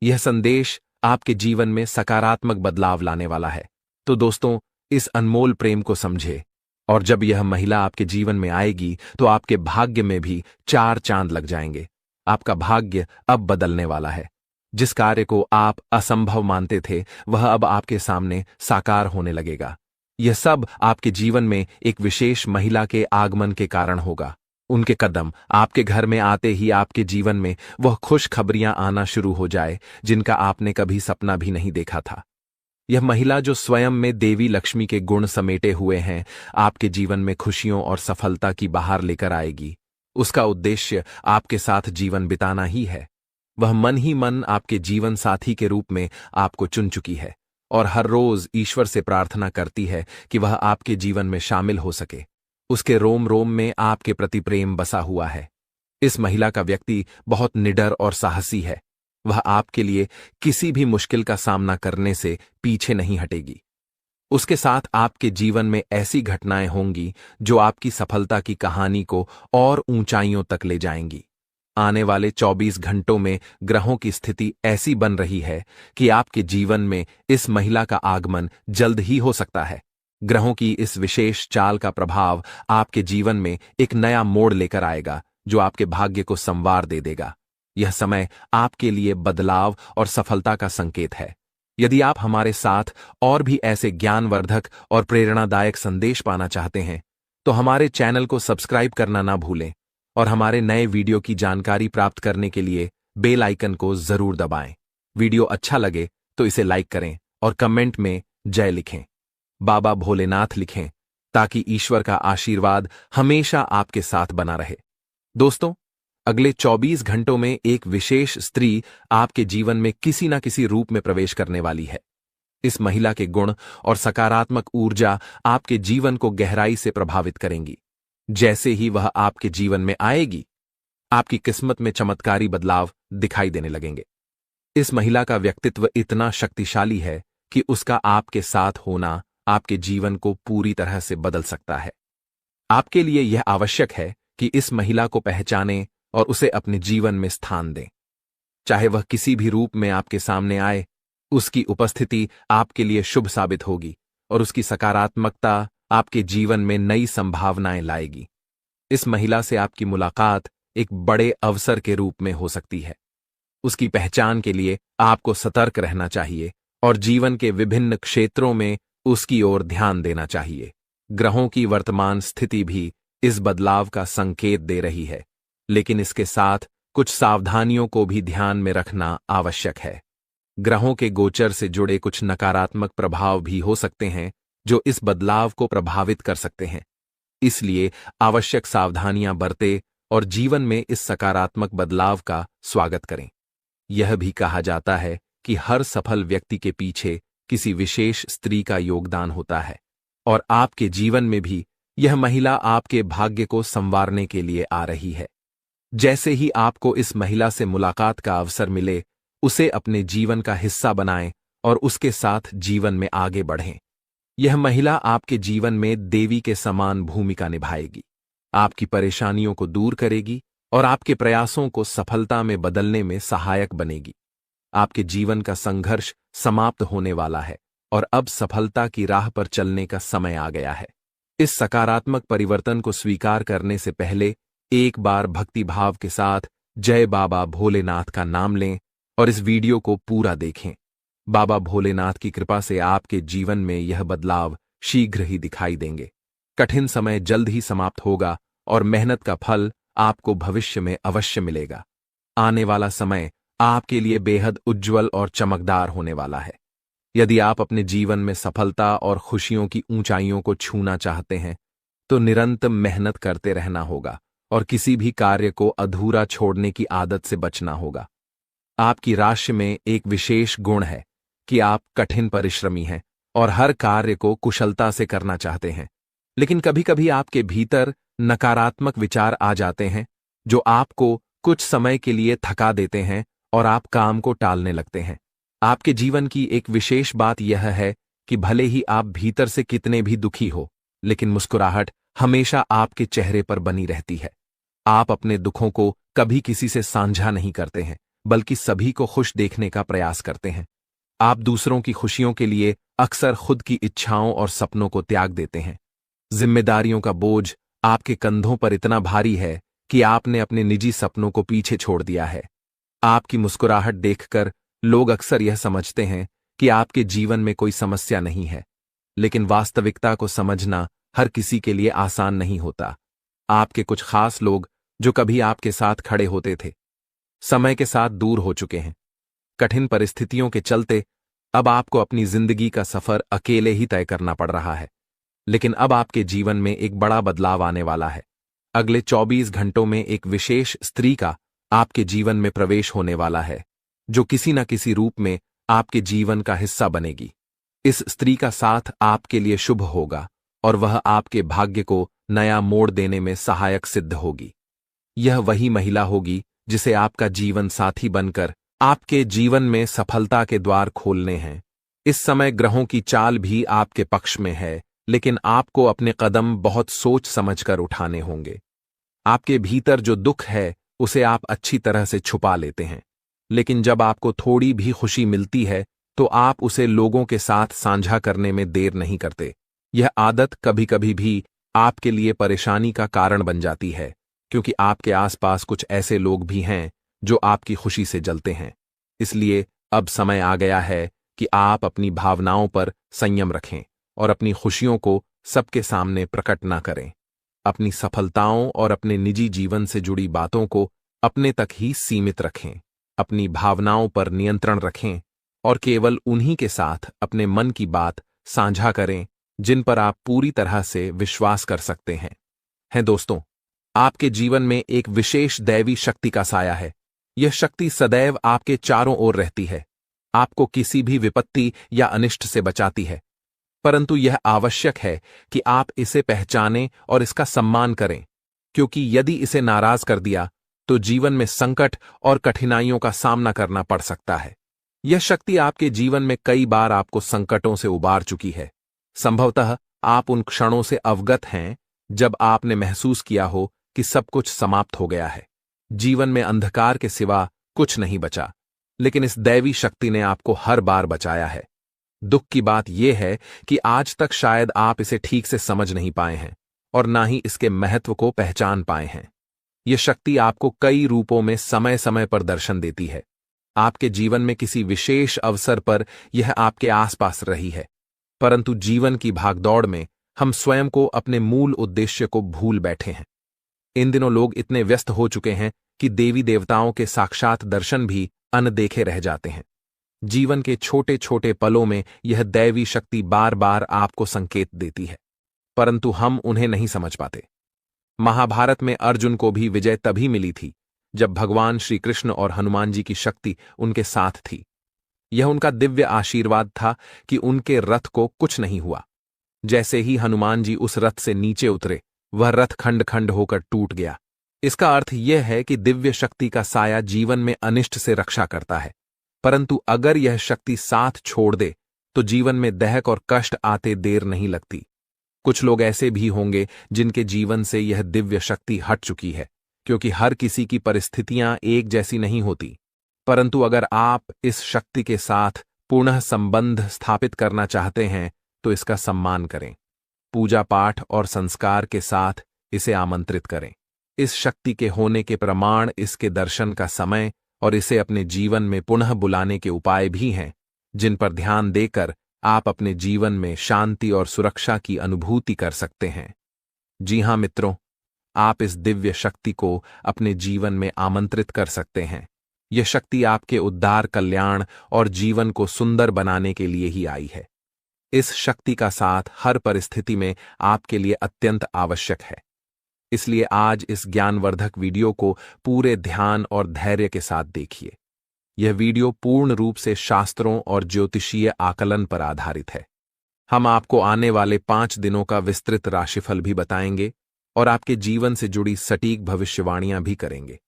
यह संदेश आपके जीवन में सकारात्मक बदलाव लाने वाला है। तो दोस्तों, इस अनमोल प्रेम को समझे, और जब यह महिला आपके जीवन में आएगी तो आपके भाग्य में भी 4 चांद लग जाएंगे। आपका भाग्य अब बदलने वाला है। जिस कार्य को आप असंभव मानते थे वह अब आपके सामने साकार होने लगेगा। यह सब आपके जीवन में एक विशेष महिला के आगमन के कारण होगा। उनके कदम आपके घर में आते ही आपके जीवन में वह खुशखबरियां आना शुरू हो जाए जिनका आपने कभी सपना भी नहीं देखा था। यह महिला जो स्वयं में देवी लक्ष्मी के गुण समेटे हुए हैं, आपके जीवन में खुशियों और सफलता की बहार लेकर आएगी। उसका उद्देश्य आपके साथ जीवन बिताना ही है। वह मन ही मन आपके जीवन साथी के रूप में आपको चुन चुकी है और हर रोज ईश्वर से प्रार्थना करती है कि वह आपके जीवन में शामिल हो सके। उसके रोम रोम में आपके प्रति प्रेम बसा हुआ है। इस महिला का व्यक्ति बहुत निडर और साहसी है। वह आपके लिए किसी भी मुश्किल का सामना करने से पीछे नहीं हटेगी। उसके साथ आपके जीवन में ऐसी घटनाएं होंगी जो आपकी सफलता की कहानी को और ऊंचाइयों तक ले जाएंगी। आने वाले 24 घंटों में ग्रहों की स्थिति ऐसी बन रही है कि आपके जीवन में इस महिला का आगमन जल्द ही हो सकता है। ग्रहों की इस विशेष चाल का प्रभाव आपके जीवन में एक नया मोड़ लेकर आएगा जो आपके भाग्य को संवार दे देगा। यह समय आपके लिए बदलाव और सफलता का संकेत है। यदि आप हमारे साथ और भी ऐसे ज्ञानवर्धक और प्रेरणादायक संदेश पाना चाहते हैं तो हमारे चैनल को सब्सक्राइब करना ना भूलें और हमारे नए वीडियो की जानकारी प्राप्त करने के लिए बेल आइकन को जरूर दबाएं। वीडियो अच्छा लगे तो इसे लाइक करें और कमेंट में जय लिखें, बाबा भोलेनाथ लिखें, ताकि ईश्वर का आशीर्वाद हमेशा आपके साथ बना रहे। दोस्तों, अगले 24 घंटों में एक विशेष स्त्री आपके जीवन में किसी न किसी रूप में प्रवेश करने वाली है। इस महिला के गुण और सकारात्मक ऊर्जा आपके जीवन को गहराई से प्रभावित करेंगी। जैसे ही वह आपके जीवन में आएगी, आपकी किस्मत में चमत्कारी बदलाव दिखाई देने लगेंगे। इस महिला का व्यक्तित्व इतना शक्तिशाली है कि उसका आपके साथ होना आपके जीवन को पूरी तरह से बदल सकता है। आपके लिए यह आवश्यक है कि इस महिला को पहचानें और उसे अपने जीवन में स्थान दें। चाहे वह किसी भी रूप में आपके सामने आए, उसकी उपस्थिति आपके लिए शुभ साबित होगी और उसकी सकारात्मकता आपके जीवन में नई संभावनाएं लाएगी। इस महिला से आपकी मुलाकात एक बड़े अवसर के रूप में हो सकती है। उसकी पहचान के लिए आपको सतर्क रहना चाहिए और जीवन के विभिन्न क्षेत्रों में उसकी ओर ध्यान देना चाहिए। ग्रहों की वर्तमान स्थिति भी इस बदलाव का संकेत दे रही है, लेकिन इसके साथ कुछ सावधानियों को भी ध्यान में रखना आवश्यक है। ग्रहों के गोचर से जुड़े कुछ नकारात्मक प्रभाव भी हो सकते हैं जो इस बदलाव को प्रभावित कर सकते हैं। इसलिए आवश्यक सावधानियां बरतें और जीवन में इस सकारात्मक बदलाव का स्वागत करें। यह भी कहा जाता है कि हर सफल व्यक्ति के पीछे किसी विशेष स्त्री का योगदान होता है और आपके जीवन में भी यह महिला आपके भाग्य को संवारने के लिए आ रही है। जैसे ही आपको इस महिला से मुलाकात का अवसर मिले, उसे अपने जीवन का हिस्सा बनाएं और उसके साथ जीवन में आगे बढ़ें। यह महिला आपके जीवन में देवी के समान भूमिका निभाएगी, आपकी परेशानियों को दूर करेगी और आपके प्रयासों को सफलता में बदलने में सहायक बनेगी। आपके जीवन का संघर्ष समाप्त होने वाला है और अब सफलता की राह पर चलने का समय आ गया है। इस सकारात्मक परिवर्तन को स्वीकार करने से पहले एक बार भक्तिभाव के साथ जय बाबा भोलेनाथ का नाम लें और इस वीडियो को पूरा देखें। बाबा भोलेनाथ की कृपा से आपके जीवन में यह बदलाव शीघ्र ही दिखाई देंगे। कठिन समय जल्द ही समाप्त होगा और मेहनत का फल आपको भविष्य में अवश्य मिलेगा। आने वाला समय आपके लिए बेहद उज्जवल और चमकदार होने वाला है। यदि आप अपने जीवन में सफलता और खुशियों की ऊंचाइयों को छूना चाहते हैं तो निरंतर मेहनत करते रहना होगा और किसी भी कार्य को अधूरा छोड़ने की आदत से बचना होगा। आपकी राशि में एक विशेष गुण है कि आप कठिन परिश्रमी हैं और हर कार्य को कुशलता से करना चाहते हैं, लेकिन कभी कभी आपके भीतर नकारात्मक विचार आ जाते हैं जो आपको कुछ समय के लिए थका देते हैं और आप काम को टालने लगते हैं। आपके जीवन की एक विशेष बात यह है कि भले ही आप भीतर से कितने भी दुखी हो, लेकिन मुस्कुराहट हमेशा आपके चेहरे पर बनी रहती है। आप अपने दुखों को कभी किसी से साझा नहीं करते हैं, बल्कि सभी को खुश देखने का प्रयास करते हैं। आप दूसरों की खुशियों के लिए अक्सर खुद की इच्छाओं और सपनों को त्याग देते हैं। जिम्मेदारियों का बोझ आपके कंधों पर इतना भारी है कि आपने अपने निजी सपनों को पीछे छोड़ दिया है। आपकी मुस्कुराहट देखकर लोग अक्सर यह समझते हैं कि आपके जीवन में कोई समस्या नहीं है, लेकिन वास्तविकता को समझना हर किसी के लिए आसान नहीं होता। आपके कुछ खास लोग जो कभी आपके साथ खड़े होते थे, समय के साथ दूर हो चुके हैं। कठिन परिस्थितियों के चलते अब आपको अपनी जिंदगी का सफर अकेले ही तय करना पड़ रहा है, लेकिन अब आपके जीवन में एक बड़ा बदलाव आने वाला है। अगले 24 घंटों में एक विशेष स्त्री का आपके जीवन में प्रवेश होने वाला है, जो किसी न किसी रूप में आपके जीवन का हिस्सा बनेगी। इस स्त्री का साथ आपके लिए शुभ होगा और वह आपके भाग्य को नया मोड़ देने में सहायक सिद्ध होगी। यह वही महिला होगी जिसे आपका जीवन साथी बनकर आपके जीवन में सफलता के द्वार खोलने हैं। इस समय ग्रहों की चाल भी आपके पक्ष में है, लेकिन आपको अपने कदम बहुत सोच समझकर उठाने होंगे। आपके भीतर जो दुख है उसे आप अच्छी तरह से छुपा लेते हैं, लेकिन जब आपको थोड़ी भी खुशी मिलती है तो आप उसे लोगों के साथ साझा करने में देर नहीं करते। यह आदत कभी कभी भी आपके लिए परेशानी का कारण बन जाती है, क्योंकि आपके आसपास कुछ ऐसे लोग भी हैं जो आपकी खुशी से जलते हैं। इसलिए अब समय आ गया है कि आप अपनी भावनाओं पर संयम रखें और अपनी खुशियों को सबके सामने प्रकट न करें। अपनी सफलताओं और अपने निजी जीवन से जुड़ी बातों को अपने तक ही सीमित रखें। अपनी भावनाओं पर नियंत्रण रखें और केवल उन्हीं के साथ अपने मन की बात साझा करें जिन पर आप पूरी तरह से विश्वास कर सकते हैं दोस्तों, आपके जीवन में एक विशेष दैवी शक्ति का साया है। यह शक्ति सदैव आपके चारों ओर रहती है, आपको किसी भी विपत्ति या अनिष्ट से बचाती है। परंतु यह आवश्यक है कि आप इसे पहचानें और इसका सम्मान करें, क्योंकि यदि इसे नाराज कर दिया तो जीवन में संकट और कठिनाइयों का सामना करना पड़ सकता है। यह शक्ति आपके जीवन में कई बार आपको संकटों से उबार चुकी है। संभवतः आप उन क्षणों से अवगत हैं जब आपने महसूस किया हो कि सब कुछ समाप्त हो गया है, जीवन में अंधकार के सिवा कुछ नहीं बचा, लेकिन इस दैवी शक्ति ने आपको हर बार बचाया है। दुख की बात यह है कि आज तक शायद आप इसे ठीक से समझ नहीं पाए हैं और ना ही इसके महत्व को पहचान पाए हैं। यह शक्ति आपको कई रूपों में समय समय पर दर्शन देती है। आपके जीवन में किसी विशेष अवसर पर यह आपके आसपास रही है, परंतु जीवन की भागदौड़ में हम स्वयं को अपने मूल उद्देश्य को भूल बैठे हैं। इन दिनों लोग इतने व्यस्त हो चुके हैं कि देवी देवताओं के साक्षात दर्शन भी अनदेखे रह जाते हैं। जीवन के छोटे छोटे पलों में यह दैवी शक्ति बार बार आपको संकेत देती है, परंतु हम उन्हें नहीं समझ पाते। महाभारत में अर्जुन को भी विजय तभी मिली थी जब भगवान श्री कृष्ण और हनुमान जी की शक्ति उनके साथ थी। यह उनका दिव्य आशीर्वाद था कि उनके रथ को कुछ नहीं हुआ। जैसे ही हनुमान जी उस रथ से नीचे उतरे, वह रथ खंड खंड होकर टूट गया। इसका अर्थ यह है कि दिव्य शक्ति का साया जीवन में अनिष्ट से रक्षा करता है, परंतु अगर यह शक्ति साथ छोड़ दे तो जीवन में दहक और कष्ट आते देर नहीं लगती। कुछ लोग ऐसे भी होंगे जिनके जीवन से यह दिव्य शक्ति हट चुकी है, क्योंकि हर किसी की परिस्थितियां एक जैसी नहीं होती। परंतु अगर आप इस शक्ति के साथ पुनः संबंध स्थापित करना चाहते हैं तो इसका सम्मान करें। पूजा पाठ और संस्कार के साथ इसे आमंत्रित करें। इस शक्ति के होने के प्रमाण इसके दर्शन का समय और इसे अपने जीवन में पुनः बुलाने के उपाय भी हैं, जिन पर ध्यान देकर आप अपने जीवन में शांति और सुरक्षा की अनुभूति कर सकते हैं। जी हां मित्रों, आप इस दिव्य शक्ति को अपने जीवन में आमंत्रित कर सकते हैं। यह शक्ति आपके उद्धार, कल्याण और जीवन को सुंदर बनाने के लिए ही आई है। इस शक्ति का साथ हर परिस्थिति में आपके लिए अत्यंत आवश्यक है। इसलिए आज इस ज्ञानवर्धक वीडियो को पूरे ध्यान और धैर्य के साथ देखिए। यह वीडियो पूर्ण रूप से शास्त्रों और ज्योतिषीय आकलन पर आधारित है। हम आपको आने वाले 5 दिनों का विस्तृत राशिफल भी बताएंगे और आपके जीवन से जुड़ी सटीक भविष्यवाणियां भी करेंगे।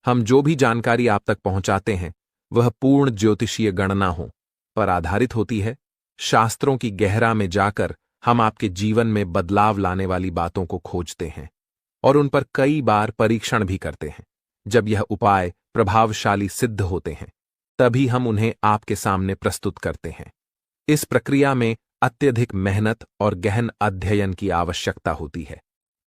हम जो भी जानकारी आप तक पहुंचाते हैं वह पूर्ण ज्योतिषीय गणनाओं पर आधारित होती है। शास्त्रों की गहरा में जाकर हम आपके जीवन में बदलाव लाने वाली बातों को खोजते हैं और उन पर कई बार परीक्षण भी करते हैं। जब यह उपाय प्रभावशाली सिद्ध होते हैं तभी हम उन्हें आपके सामने प्रस्तुत करते हैं। इस प्रक्रिया में अत्यधिक मेहनत और गहन अध्ययन की आवश्यकता होती है।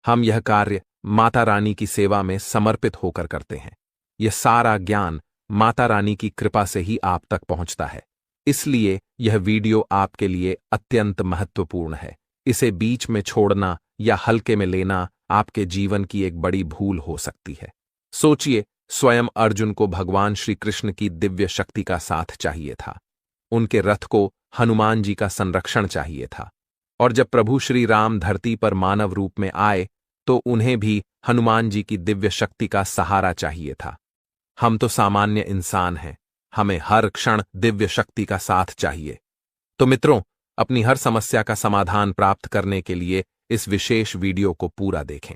हम यह कार्य माता रानी की सेवा में समर्पित होकर करते हैं। यह सारा ज्ञान माता रानी की कृपा से ही आप तक पहुंचता है। इसलिए यह वीडियो आपके लिए अत्यंत महत्वपूर्ण है। इसे बीच में छोड़ना या हल्के में लेना आपके जीवन की एक बड़ी भूल हो सकती है। सोचिए, स्वयं अर्जुन को भगवान श्री कृष्ण की दिव्य शक्ति का साथ चाहिए था। उनके रथ को हनुमान जी का संरक्षण चाहिए था। और जब प्रभु श्री राम धरती पर मानव रूप में आए तो उन्हें भी हनुमान जी की दिव्य शक्ति का सहारा चाहिए था। हम तो सामान्य इंसान हैं, हमें हर क्षण दिव्य शक्ति का साथ चाहिए। तो मित्रों, अपनी हर समस्या का समाधान प्राप्त करने के लिए इस विशेष वीडियो को पूरा देखें।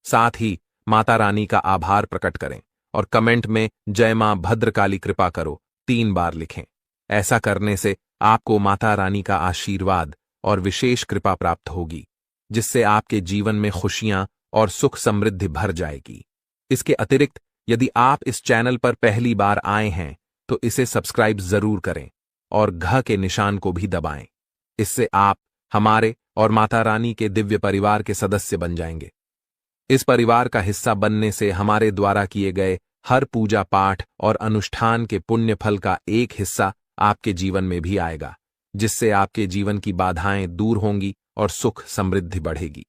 साथ ही माता रानी का आभार प्रकट करें और कमेंट में जय मां भद्रकाली कृपा करो 3 बार लिखें। ऐसा करने से आपको माता रानी का आशीर्वाद और विशेष कृपा प्राप्त होगी, जिससे आपके जीवन में खुशियां और सुख समृद्धि भर जाएगी। इसके अतिरिक्त यदि आप इस चैनल पर पहली बार आए हैं तो इसे सब्सक्राइब जरूर करें और घ के निशान को भी दबाएं। इससे आप हमारे और माता रानी के दिव्य परिवार के सदस्य बन जाएंगे। इस परिवार का हिस्सा बनने से हमारे द्वारा किए गए हर पूजा पाठ और अनुष्ठान के पुण्य फल का एक हिस्सा आपके जीवन में भी आएगा, जिससे आपके जीवन की बाधाएं दूर होंगी और सुख समृद्धि बढ़ेगी।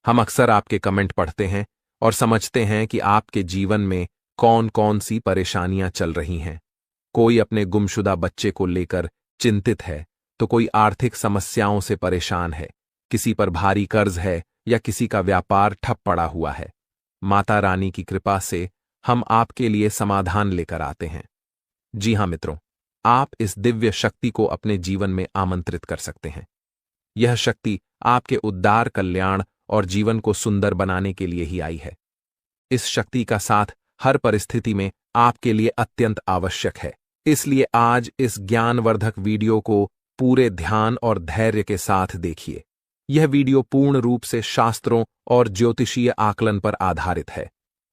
हम अक्सर आपके कमेंट पढ़ते हैं और समझते हैं कि आपके जीवन में कौन कौन सी परेशानियां चल रही हैं। कोई अपने गुमशुदा बच्चे को लेकर चिंतित है, तो कोई आर्थिक समस्याओं से परेशान है, किसी पर भारी कर्ज है या किसी का व्यापार ठप पड़ा हुआ है। माता रानी की कृपा से हम आपके लिए समाधान लेकर आते हैं। जी हां मित्रों, आप इस दिव्य शक्ति को अपने जीवन में आमंत्रित कर सकते हैं। यह शक्ति आपके उद्धार, कल्याण और जीवन को सुंदर बनाने के लिए ही आई है। इस शक्ति का साथ हर परिस्थिति में आपके लिए अत्यंत आवश्यक है। इसलिए आज इस ज्ञानवर्धक वीडियो को पूरे ध्यान और धैर्य के साथ देखिए। यह वीडियो पूर्ण रूप से शास्त्रों और ज्योतिषीय आकलन पर आधारित है।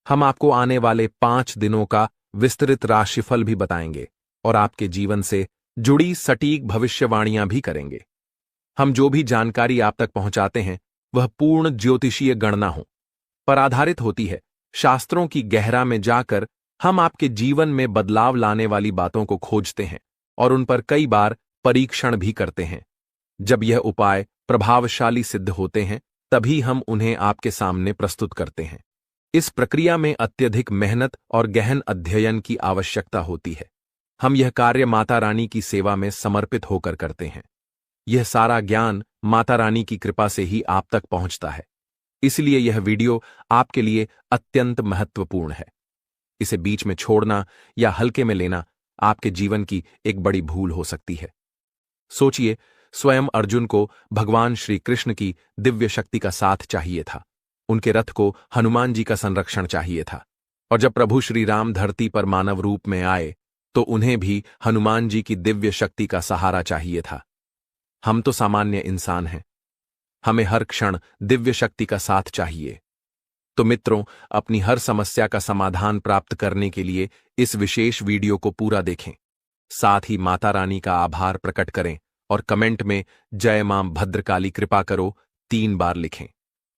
हम आपको आने वाले 5 दिनों का विस्तृत राशिफल भी बताएंगे और आपके जीवन से जुड़ी सटीक भविष्यवाणियां भी करेंगे। हम जो भी जानकारी आप तक पहुंचाते हैं वह पूर्ण ज्योतिषीय गणनाओं पर आधारित होती है। शास्त्रों की गहरा में जाकर हम आपके जीवन में बदलाव लाने वाली बातों को खोजते हैं और उन पर कई बार परीक्षण भी करते हैं। जब यह उपाय प्रभावशाली सिद्ध होते हैं तभी हम उन्हें आपके सामने प्रस्तुत करते हैं। इस प्रक्रिया में अत्यधिक मेहनत और गहन अध्ययन की आवश्यकता होती है। हम यह कार्य माता रानी की सेवा में समर्पित होकर करते हैं। यह सारा ज्ञान माता रानी की कृपा से ही आप तक पहुंचता है। इसलिए यह वीडियो आपके लिए अत्यंत महत्वपूर्ण है। इसे बीच में छोड़ना या हल्के में लेना आपके जीवन की एक बड़ी भूल हो सकती है। सोचिए, स्वयं अर्जुन को भगवान श्री कृष्ण की दिव्य शक्ति का साथ चाहिए था। उनके रथ को हनुमान जी का संरक्षण चाहिए था। और जब प्रभु श्री राम धरती पर मानव रूप में आए तो उन्हें भी हनुमान जी की दिव्य शक्ति का सहारा चाहिए था। हम तो सामान्य इंसान हैं, हमें हर क्षण दिव्य शक्ति का साथ चाहिए। तो मित्रों, अपनी हर समस्या का समाधान प्राप्त करने के लिए इस विशेष वीडियो को पूरा देखें। साथ ही माता रानी का आभार प्रकट करें और कमेंट में जय मां भद्रकाली कृपा करो 3 बार लिखें।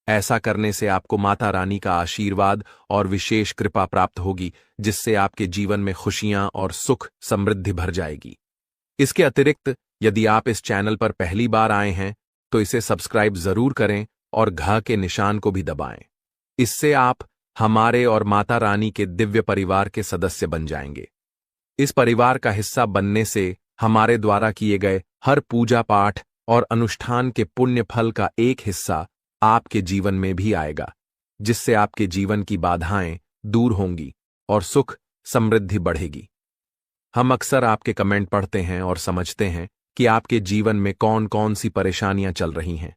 ऐसा करने से आपको माता रानी का आशीर्वाद और विशेष कृपा प्राप्त होगी, जिससे आपके जीवन में खुशियां और सुख समृद्धि भर जाएगी। इसके अतिरिक्त यदि आप इस चैनल पर पहली बार आए हैं तो इसे सब्सक्राइब जरूर करें और घ के निशान को भी दबाएं। इससे आप हमारे और माता रानी के दिव्य परिवार के सदस्य बन जाएंगे। इस परिवार का हिस्सा बनने से हमारे द्वारा किए गए हर पूजा पाठ और अनुष्ठान के पुण्य फल का एक हिस्सा आपके जीवन में भी आएगा, जिससे आपके जीवन की बाधाएं दूर होंगी और सुख समृद्धि बढ़ेगी। हम अक्सर आपके कमेंट पढ़ते हैं और समझते हैं कि आपके जीवन में कौन कौन सी परेशानियां चल रही हैं।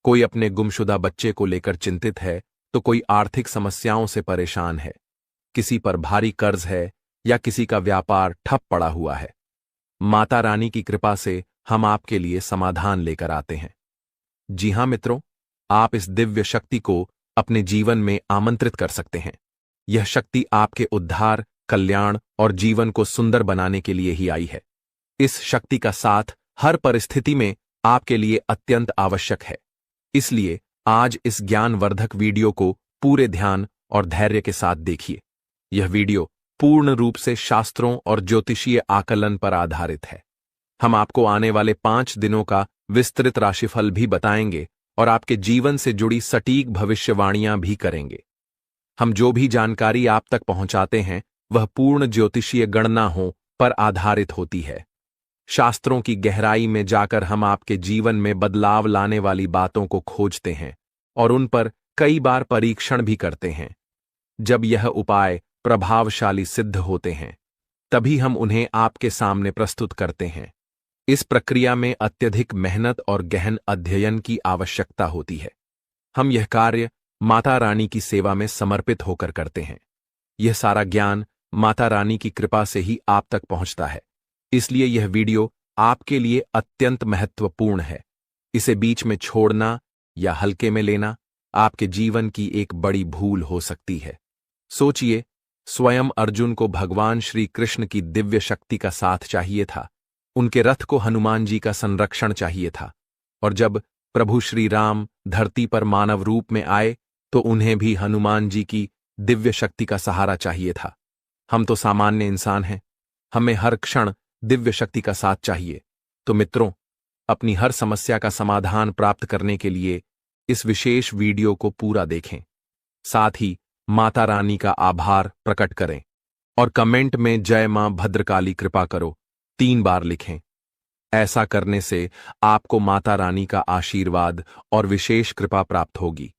कोई अपने गुमशुदा बच्चे को लेकर चिंतित है, तो कोई आर्थिक समस्याओं से परेशान है, किसी पर भारी कर्ज है या किसी का व्यापार ठप पड़ा हुआ है। माता रानी की कृपा से हम आपके लिए समाधान लेकर आते हैं। जी हां मित्रों, आप इस दिव्य शक्ति को अपने जीवन में आमंत्रित कर सकते हैं। यह शक्ति आपके उद्धार, कल्याण और जीवन को सुंदर बनाने के लिए ही आई है। इस शक्ति का साथ हर परिस्थिति में आपके लिए अत्यंत आवश्यक है। इसलिए आज इस ज्ञानवर्धक वीडियो को पूरे ध्यान और धैर्य के साथ देखिए। यह वीडियो पूर्ण रूप से शास्त्रों और ज्योतिषीय आकलन पर आधारित है। हम आपको आने वाले 5 दिनों का विस्तृत राशिफल भी बताएंगे और आपके जीवन से जुड़ी सटीक भविष्यवाणियां भी करेंगे। हम जो भी जानकारी आप तक पहुंचाते हैं वह पूर्ण ज्योतिषीय गणनाओं पर आधारित होती है। शास्त्रों की गहराई में जाकर हम आपके जीवन में बदलाव लाने वाली बातों को खोजते हैं और उन पर कई बार परीक्षण भी करते हैं। जब यह उपाय प्रभावशाली सिद्ध होते हैं, तभी हम उन्हें आपके सामने प्रस्तुत करते हैं। इस प्रक्रिया में अत्यधिक मेहनत और गहन अध्ययन की आवश्यकता होती है। हम यह कार्य माता रानी की सेवा में समर्पित होकर करते हैं। यह सारा ज्ञान माता रानी की कृपा से ही आप तक पहुंचता है। इसलिए यह वीडियो आपके लिए अत्यंत महत्वपूर्ण है। इसे बीच में छोड़ना या हल्के में लेना आपके जीवन की एक बड़ी भूल हो सकती है। सोचिए, स्वयं अर्जुन को भगवान श्री कृष्ण की दिव्य शक्ति का साथ चाहिए था, उनके रथ को हनुमान जी का संरक्षण चाहिए था, और जब प्रभु श्री राम धरती पर मानव रूप में आए तो उन्हें भी हनुमान जी की दिव्य शक्ति का सहारा चाहिए था। हम तो सामान्य इंसान हैं, हमें हर क्षण दिव्य शक्ति का साथ चाहिए। तो मित्रों, अपनी हर समस्या का समाधान प्राप्त करने के लिए इस विशेष वीडियो को पूरा देखें। साथ ही माता रानी का आभार प्रकट करें और कमेंट में जय मां भद्रकाली कृपा करो 3 बार लिखें। ऐसा करने से आपको माता रानी का आशीर्वाद और विशेष कृपा प्राप्त होगी।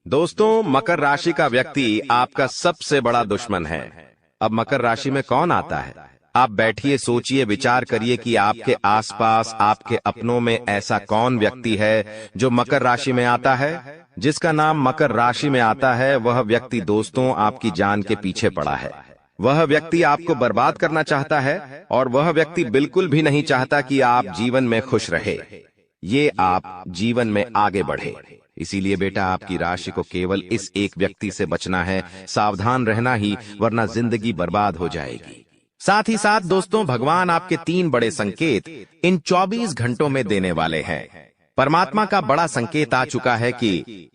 दोस्तों, मकर राशि का व्यक्ति आपका सबसे बड़ा दुश्मन है। अब मकर राशि में कौन आता है? आप बैठिए, सोचिए, विचार करिए कि आपके आसपास, आपके अपनों में ऐसा कौन व्यक्ति है जो मकर राशि में आता है। जिसका नाम मकर राशि में आता है वह व्यक्ति दोस्तों आपकी जान के पीछे पड़ा है। वह व्यक्ति आपको बर्बाद करना चाहता है और वह व्यक्ति बिल्कुल भी नहीं चाहता कि आप जीवन में खुश रहे, ये आप जीवन में आगे बढ़े। इसीलिए बेटा, आपकी राशि को केवल इस एक व्यक्ति से बचना है, सावधान रहना ही, वरना जिंदगी बर्बाद हो जाएगी। साथ ही साथ दोस्तों, भगवान आपके 3 बड़े संकेत इन 24 घंटों में देने वाले हैं। परमात्मा का बड़ा संकेत आ चुका है कि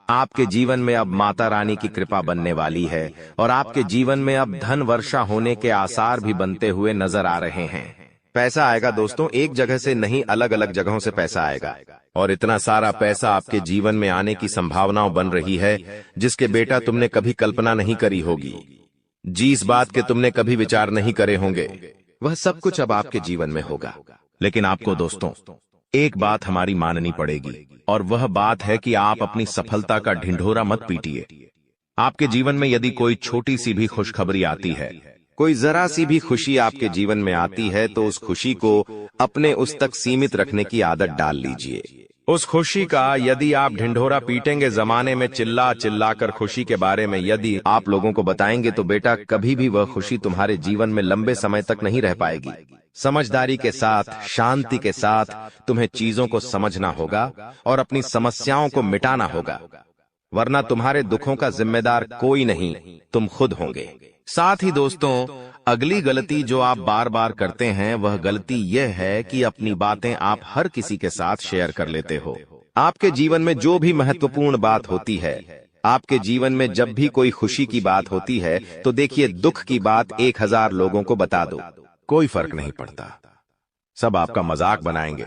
आपके जीवन में अब माता रानी की कृपा बनने वाली है और आपके जीवन में अब धन वर्षा होने के आसार भी बनते हुए नजर आ रहे हैं। पैसा आएगा दोस्तों, एक जगह से नहीं, अलग अलग जगहों से पैसा आएगा और इतना सारा पैसा आपके जीवन में आने की संभावनाएं बन रही है जिसके बेटा तुमने कभी कल्पना नहीं करी होगी। जिस बात के तुमने कभी विचार नहीं करे होंगे, वह सब कुछ अब आपके जीवन में होगा। लेकिन आपको दोस्तों एक बात हमारी माननी पड़ेगी, और वह बात है कि आप अपनी सफलता का ढिंढोरा मत पीटिए। आपके जीवन में यदि कोई छोटी सी भी खुशखबरी आती है, कोई जरा सी भी खुशी आपके जीवन में आती है, तो उस खुशी को अपने उस तक सीमित रखने की आदत डाल लीजिए। उस खुशी का यदि आप ढिंढोरा पीटेंगे, जमाने में चिल्ला चिल्ला कर खुशी के बारे में यदि आप लोगों को बताएंगे, तो बेटा कभी भी वह खुशी तुम्हारे जीवन में लंबे समय तक नहीं रह पाएगी। समझदारी के साथ, शांति के साथ तुम्हें चीजों को समझना होगा और अपनी समस्याओं को मिटाना होगा, वरना तुम्हारे दुखों का जिम्मेदार कोई नहीं, तुम खुद होंगे। साथ ही दोस्तों, अगली गलती जो आप बार बार करते हैं वह गलती यह है कि अपनी बातें आप हर किसी के साथ शेयर कर लेते हो। आपके जीवन में जो भी महत्वपूर्ण बात होती है, आपके जीवन में जब भी कोई खुशी की बात होती है, तो देखिए दुख की बात 1000 लोगों को बता दो, कोई फर्क नहीं पड़ता। सब आपका मजाक बनाएंगे,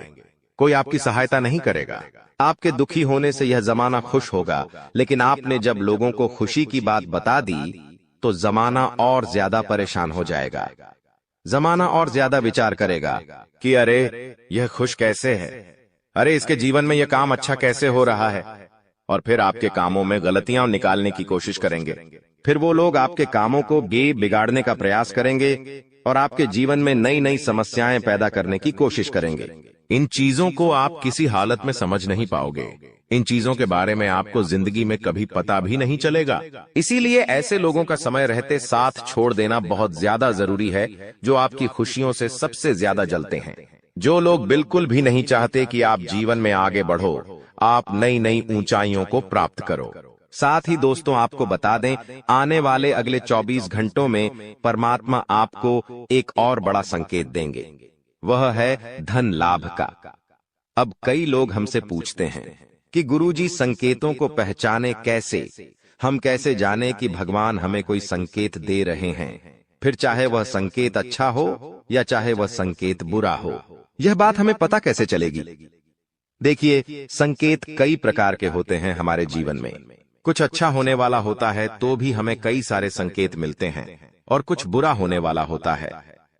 कोई आपकी सहायता नहीं करेगा। आपके दुखी होने से यह जमाना खुश होगा, लेकिन आपने जब लोगों को खुशी की बात बता दी तो जमाना और ज्यादा परेशान हो जाएगा। जमाना और ज्यादा विचार करेगा कि अरे यह खुश कैसे है, अरे इसके जीवन में यह काम अच्छा कैसे हो रहा है, और फिर आपके कामों में गलतियां निकालने की कोशिश करेंगे। फिर वो लोग आपके कामों को बिगाड़ने का प्रयास करेंगे और आपके जीवन में नई नई समस्याएं पैदा करने की कोशिश करेंगे। इन चीजों को आप किसी हालत में समझ नहीं पाओगे। इन चीजों के बारे में आपको जिंदगी में कभी पता भी नहीं चलेगा। इसीलिए ऐसे लोगों का समय रहते साथ छोड़ देना बहुत ज्यादा जरूरी है, जो आपकी खुशियों से सबसे ज्यादा जलते हैं। जो लोग बिल्कुल भी नहीं चाहते कि आप जीवन में आगे बढ़ो, आप नई नई ऊंचाइयों को प्राप्त करो। साथ ही दोस्तों, आपको बता दें, आने वाले अगले 24 घंटों में परमात्मा आपको एक और बड़ा संकेत देंगे। वह है धन लाभ का। अब कई लोग हमसे पूछते हैं कि गुरुजी, संकेतों को पहचाने कैसे? हम कैसे जाने कि भगवान हमें कोई संकेत दे रहे हैं, फिर चाहे वह संकेत अच्छा हो या चाहे वह संकेत बुरा हो? यह बात हमें पता कैसे चलेगी? देखिए, संकेत कई प्रकार के होते हैं हमारे जीवन में। कुछ अच्छा होने वाला होता है तो भी हमें कई सारे संकेत मिलते हैं, और कुछ बुरा होने वाला होता है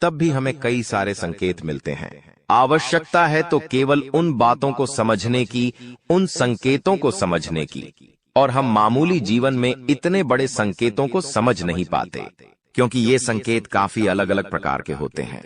तब भी हमें कई सारे संकेत मिलते हैं। आवश्यकता है तो केवल उन बातों को समझने की, उन संकेतों को समझने की, और हम मामूली जीवन में इतने बड़े संकेतों को समझ नहीं पाते, क्योंकि ये संकेत काफी अलग अलग प्रकार के होते हैं।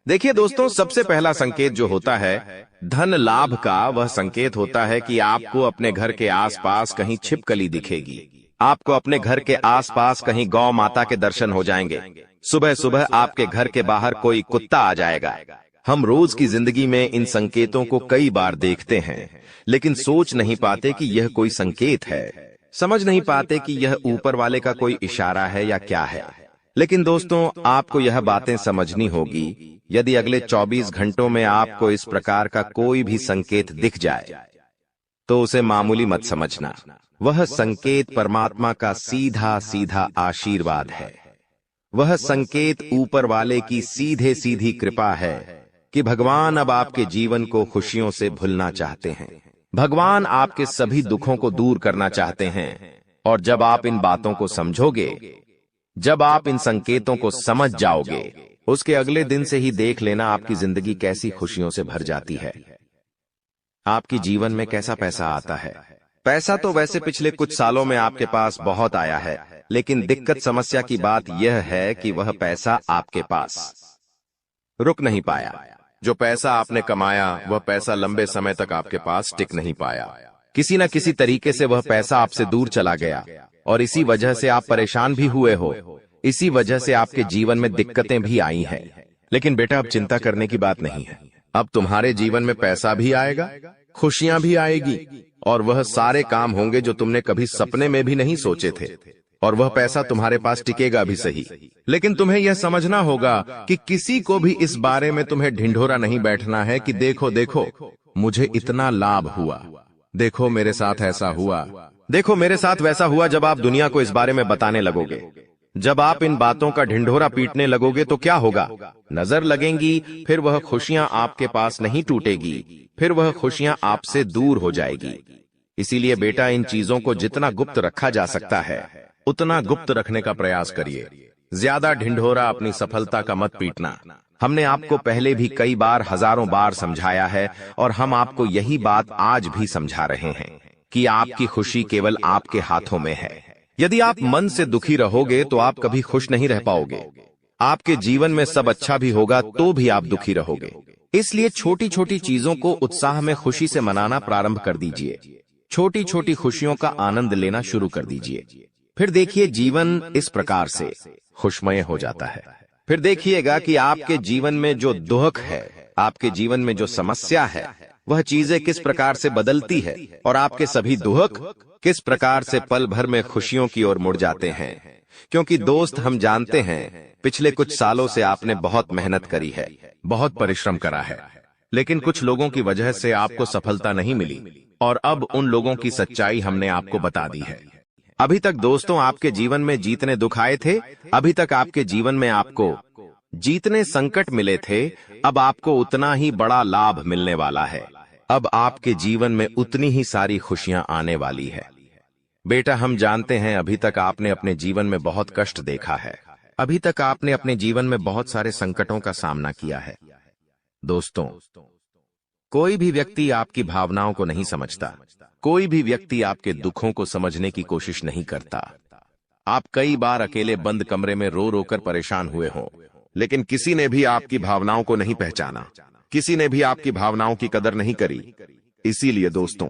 देखिए दोस्तों, सबसे पहला संकेत जो होता है धन लाभ का, वह संकेत होता है कि आपको अपने घर के आसपास कहीं छिपकली दिखेगी। आपको अपने घर के आसपास कहीं गौ माता के दर्शन हो जाएंगे। सुबह सुबह आपके घर के बाहर कोई कुत्ता आ जाएगा। हम रोज की जिंदगी में इन संकेतों को कई बार देखते हैं, लेकिन सोच नहीं पाते कि यह कोई संकेत है, समझ नहीं पाते कि यह ऊपर वाले का कोई इशारा है या क्या है। लेकिन दोस्तों, आपको यह बातें समझनी होगी। यदि अगले 24 घंटों में आपको इस प्रकार का कोई भी संकेत दिख जाए तो उसे मामूली मत समझना। वह संकेत परमात्मा का सीधा सीधा आशीर्वाद है। वह संकेत ऊपर वाले की सीधे सीधी कृपा है कि भगवान अब आपके जीवन को खुशियों से भुलना चाहते हैं। भगवान आपके सभी दुखों को दूर करना चाहते हैं। और जब आप इन बातों को समझोगे, जब आप इन संकेतों को समझ जाओगे, उसके अगले दिन से ही देख लेना आपकी जिंदगी कैसी खुशियों से भर जाती है। आपकी जीवन में कैसा पैसा आता है। पैसा तो वैसे पिछले कुछ सालों में आपके पास बहुत आया है, लेकिन दिक्कत समस्या की बात यह है कि वह पैसा आपके पास रुक नहीं पाया। जो पैसा आपने कमाया, वह पैसा लंबे समय तक आपके पास टिक नहीं पाया। किसी न किसी तरीके से वह पैसा आपसे दूर चला गया, और इसी वजह से आप परेशान भी हुए हो। इसी वजह से आपके जीवन में दिक्कतें भी आई हैं। लेकिन बेटा, अब चिंता करने की बात नहीं है। अब तुम्हारे जीवन में पैसा भी आएगा, खुशियां भी आएगी, और वह सारे काम होंगे जो तुमने कभी सपने में भी नहीं सोचे थे। और वह पैसा तुम्हारे पास टिकेगा भी सही, लेकिन तुम्हें यह समझना होगा कि किसी को भी इस बारे में तुम्हें ढिंढोरा नहीं बैठना है कि देखो देखो मुझे इतना लाभ हुआ, देखो मेरे साथ ऐसा हुआ, देखो मेरे साथ वैसा हुआ। जब आप दुनिया को इस बारे में बताने लगोगे, जब आप इन बातों का ढिंढोरा पीटने लगोगे, तो क्या होगा? नजर लगेंगी, फिर वह खुशियां आपके पास नहीं टूटेगी, फिर वह खुशियां आपसे दूर हो जाएगी। इसीलिए बेटा, इन चीजों को जितना गुप्त रखा जा सकता है उतना गुप्त रखने का प्रयास करिए। ज्यादा ढिंढोरा अपनी सफलता का मत पीटना। हमने आपको पहले भी कई बार, हजारों बार समझाया है, और हम आपको यही बात आज भी समझा रहे हैं कि आपकी खुशी केवल आपके हाथों में है। यदि आप मन से दुखी रहोगे तो आप कभी खुश नहीं रह पाओगे। आपके जीवन में सब अच्छा भी होगा तो भी आप दुखी रहोगे। इसलिए छोटी छोटी चीजों को उत्साह में खुशी से मनाना प्रारंभ कर दीजिए। छोटी छोटी खुशियों का आनंद लेना शुरू कर दीजिए। फिर देखिए, जीवन इस प्रकार से खुशमय हो जाता है। फिर देखिएगा कि आपके जीवन में जो दुख है, आपके जीवन में जो समस्या है, वह चीजें किस प्रकार से बदलती है, और आपके सभी दुख किस प्रकार से पल भर में खुशियों की ओर मुड़ जाते हैं। क्योंकि दोस्त, हम जानते हैं पिछले कुछ सालों से आपने बहुत मेहनत करी है, बहुत परिश्रम करा है, लेकिन कुछ लोगों की वजह से आपको सफलता नहीं मिली। और अब उन लोगों की सच्चाई हमने आपको बता दी है। अभी तक दोस्तों आपके जीवन में जितने दुख आए थे, अभी तक आपके जीवन में आपको जितने संकट मिले थे, अब आपको उतना ही बड़ा लाभ मिलने वाला है। अब आपके जीवन में उतनी ही सारी खुशियां आने वाली है। बेटा, हम जानते हैं अभी तक आपने अपने जीवन में बहुत कष्ट देखा है, अभी तक आपने अपने जीवन में बहुत सारे संकटों का सामना किया है। दोस्तों, कोई भी व्यक्ति आपकी भावनाओं को नहीं समझता, कोई भी व्यक्ति आपके दुखों को समझने की कोशिश नहीं करता। आप कई बार अकेले बंद कमरे में रो रो कर परेशान हुए हों, लेकिन किसी ने भी आपकी भावनाओं को नहीं पहचाना, किसी ने भी आपकी भावनाओं की कदर नहीं करी। इसीलिए दोस्तों,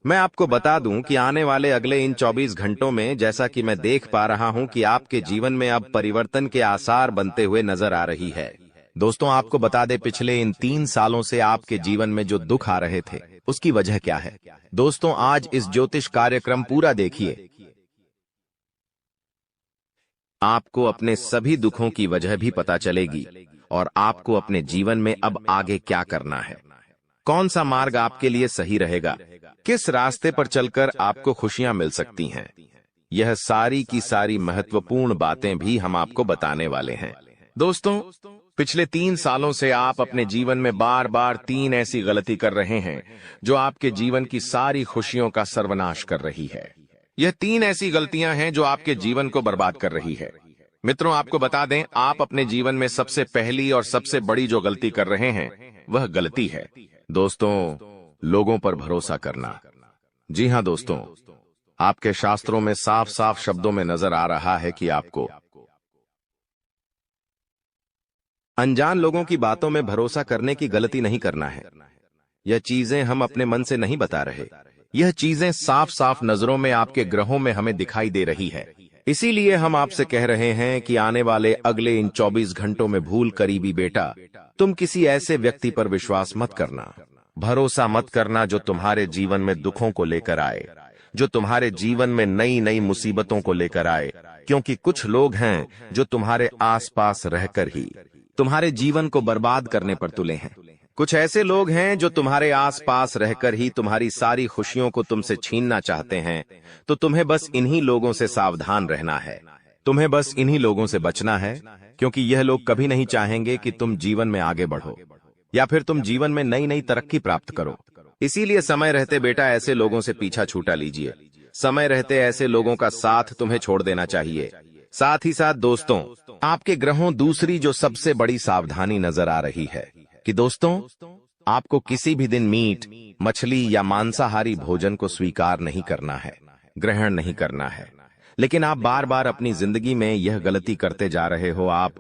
मैं आपको बता दूं कि आने वाले अगले इन 24 घंटों में, जैसा कि मैं देख पा रहा हूं कि आपके जीवन में अब परिवर्तन के आसार बनते हुए नजर आ रही है। दोस्तों, आपको बता दें, पिछले इन 3 सालों से आपके जीवन में जो दुख आ रहे थे, उसकी वजह क्या है। दोस्तों, आज इस ज्योतिष कार्यक्रम पूरा देखिए, आपको अपने सभी दुखों की वजह भी पता चलेगी और आपको अपने जीवन में अब आगे क्या करना है, कौन सा मार्ग आपके लिए सही रहेगा, किस रास्ते पर चलकर आपको खुशियां मिल सकती हैं। यह सारी की सारी महत्वपूर्ण बातें भी हम आपको बताने वाले हैं। दोस्तों, पिछले 3 सालों से आप अपने जीवन में बार बार 3 ऐसी गलती कर रहे हैं जो आपके जीवन की सारी खुशियों का सर्वनाश कर रही है। यह 3 ऐसी गलतियां हैं जो आपके जीवन को बर्बाद कर रही है। मित्रों, आपको बता दें, आप अपने जीवन में सबसे पहली और सबसे बड़ी जो गलती कर रहे हैं, वह गलती है दोस्तों, लोगों पर भरोसा करना। जी हां दोस्तों, आपके शास्त्रों में साफ साफ शब्दों में नजर आ रहा है कि आपको अनजान लोगों की बातों में भरोसा करने की गलती नहीं करना है। यह चीजें हम अपने मन से नहीं बता रहे, यह चीजें साफ साफ नजरों में आपके ग्रहों में हमें दिखाई दे रही है। इसीलिए हम आपसे कह रहे हैं कि आने वाले अगले इन 24 घंटों में भूल करीबी बेटा, तुम किसी ऐसे व्यक्ति पर विश्वास मत करना, भरोसा मत करना जो तुम्हारे जीवन में दुखों को लेकर आए, जो तुम्हारे जीवन में नई नई मुसीबतों को लेकर आए। क्योंकि कुछ लोग हैं जो तुम्हारे आसपास रहकर ही तुम्हारे जीवन को बर्बाद करने पर तुले हैं। कुछ ऐसे लोग हैं जो तुम्हारे आसपास रहकर ही तुम्हारी सारी खुशियों को तुमसे छीनना चाहते हैं। तो तुम्हें बस इन्हीं लोगों से सावधान रहना है, तुम्हें बस इन्हीं लोगों से बचना है, क्योंकि यह लोग कभी नहीं चाहेंगे कि तुम जीवन में आगे बढ़ो या फिर तुम जीवन में नई नई तरक्की प्राप्त करो। इसीलिए समय रहते बेटा ऐसे लोगों से पीछा छूटा लीजिए, समय रहते ऐसे लोगों का साथ तुम्हें छोड़ देना चाहिए। साथ ही साथ दोस्तों, आपके ग्रहों दूसरी जो सबसे बड़ी सावधानी नजर आ रही है कि दोस्तों, आपको किसी भी दिन मीट, मछली या मांसाहारी भोजन को स्वीकार नहीं करना है, ग्रहण नहीं करना है। लेकिन आप बार बार अपनी जिंदगी में यह गलती करते जा रहे हो। आप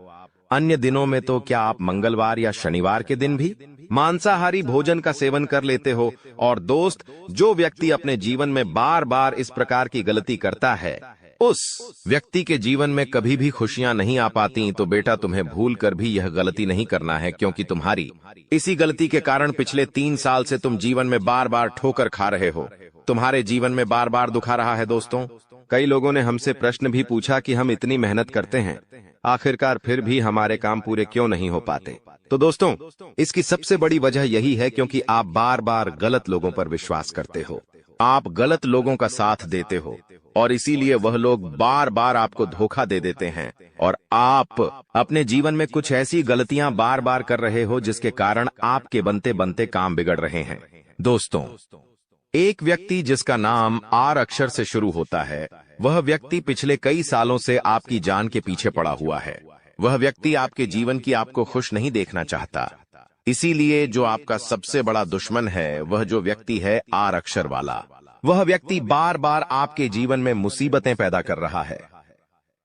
अन्य दिनों में तो क्या आप मंगलवार या शनिवार के दिन भी मांसाहारी भोजन का सेवन कर लेते हो। और दोस्त, जो व्यक्ति अपने जीवन में बार बार इस प्रकार की गलती करता है, उस व्यक्ति के जीवन में कभी भी खुशियां नहीं आ पाती। तो बेटा, तुम्हें भूल कर भी यह गलती नहीं करना है, क्योंकि तुम्हारी इसी गलती के कारण पिछले 3 साल से तुम जीवन में बार बार ठोकर खा रहे हो, तुम्हारे जीवन में बार बार दुख आ रहा है। दोस्तों, कई लोगों ने हमसे प्रश्न भी पूछा कि हम इतनी मेहनत करते हैं, आखिरकार फिर भी हमारे काम पूरे क्यों नहीं हो पाते। तो दोस्तों, इसकी सबसे बड़ी वजह यही है क्योंकि आप बार बार गलत लोगों पर विश्वास करते हो, आप गलत लोगों का साथ देते हो, और इसीलिए वह लोग बार बार आपको धोखा दे देते हैं और आप अपने जीवन में कुछ ऐसी गलतियां बार बार कर रहे हो जिसके कारण आपके बनते बनते काम बिगड़ रहे हैं। दोस्तों, एक व्यक्ति जिसका नाम आर अक्षर से शुरू होता है, वह व्यक्ति पिछले कई सालों से आपकी जान के पीछे पड़ा हुआ है। वह व्यक्ति आपके जीवन की आपको खुश नहीं देखना चाहता। इसीलिए जो आपका सबसे बड़ा दुश्मन है, वह जो व्यक्ति है आर अक्षर वाला, वह व्यक्ति बार बार आपके जीवन में मुसीबतें पैदा कर रहा है।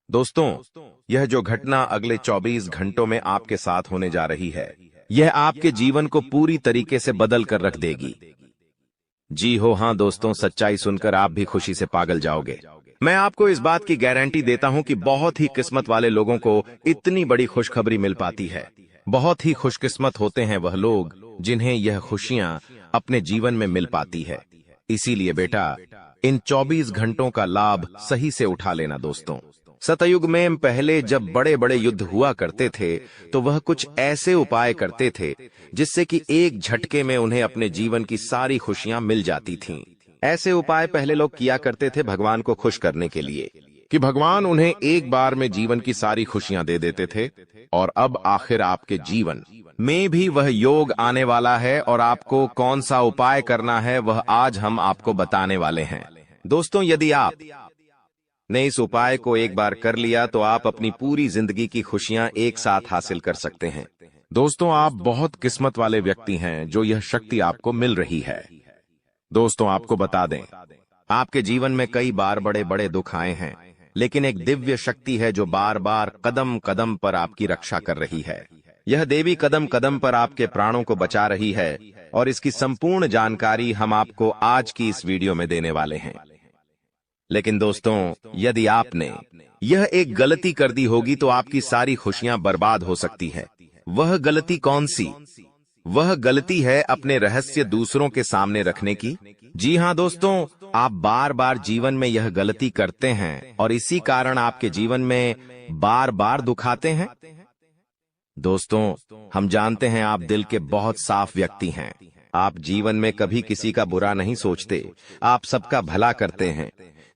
दोस्तों, यह जो घटना अगले 24 घंटों में आपके साथ होने जा रही है, यह आपके जीवन को पूरी तरीके से बदल कर रख देगी। जी हो हाँ दोस्तों, सच्चाई सुनकर आप भी खुशी से पागल जाओगे। मैं आपको इस बात की गारंटी देता हूं कि बहुत ही किस्मत वाले लोगों को इतनी बड़ी खुशखबरी मिल पाती है। बहुत ही खुशकिस्मत होते हैं वह लोग जिन्हें यह खुशियां अपने जीवन में मिल पाती है। इसीलिए बेटा, इन 24 घंटों का लाभ सही से उठा लेना। दोस्तों, सतयुग में पहले जब बड़े बड़े युद्ध हुआ करते थे, तो वह कुछ ऐसे उपाय करते थे जिससे कि एक झटके में उन्हें अपने जीवन की सारी खुशियां मिल जाती थीं। ऐसे उपाय पहले लोग किया करते थे भगवान को खुश करने के लिए, कि भगवान उन्हें एक बार में जीवन की सारी खुशियां दे देते थे। और अब आखिर आपके जीवन में भी वह योग आने वाला है और आपको कौन सा उपाय करना है वह आज हम आपको बताने वाले हैं। दोस्तों, यदि आप ने इस उपाय को एक बार कर लिया तो आप अपनी पूरी जिंदगी की खुशियां एक साथ हासिल कर सकते हैं। दोस्तों, आप बहुत किस्मत वाले व्यक्ति हैं जो यह शक्ति आपको मिल रही है। दोस्तों, आपको बता दें, आपके जीवन में कई बार बड़े बड़े दुख आए हैं, लेकिन एक दिव्य शक्ति है जो बार बार कदम कदम पर आपकी रक्षा कर रही है। यह देवी कदम कदम पर आपके प्राणों को बचा रही है और इसकी संपूर्ण जानकारी हम आपको आज की इस वीडियो में देने वाले हैं। लेकिन दोस्तों, यदि आपने यह एक गलती कर दी होगी तो आपकी सारी खुशियां बर्बाद हो सकती है। वह गलती कौन सी? वह गलती है अपने रहस्य दूसरों के सामने रखने की। जी हां दोस्तों, आप बार बार जीवन में यह गलती करते हैं और इसी कारण आपके जीवन में बार बार दुख आते हैं। दोस्तों, हम जानते हैं आप दिल के बहुत साफ व्यक्ति हैं। आप जीवन में कभी किसी का बुरा नहीं सोचते, आप सबका भला करते हैं,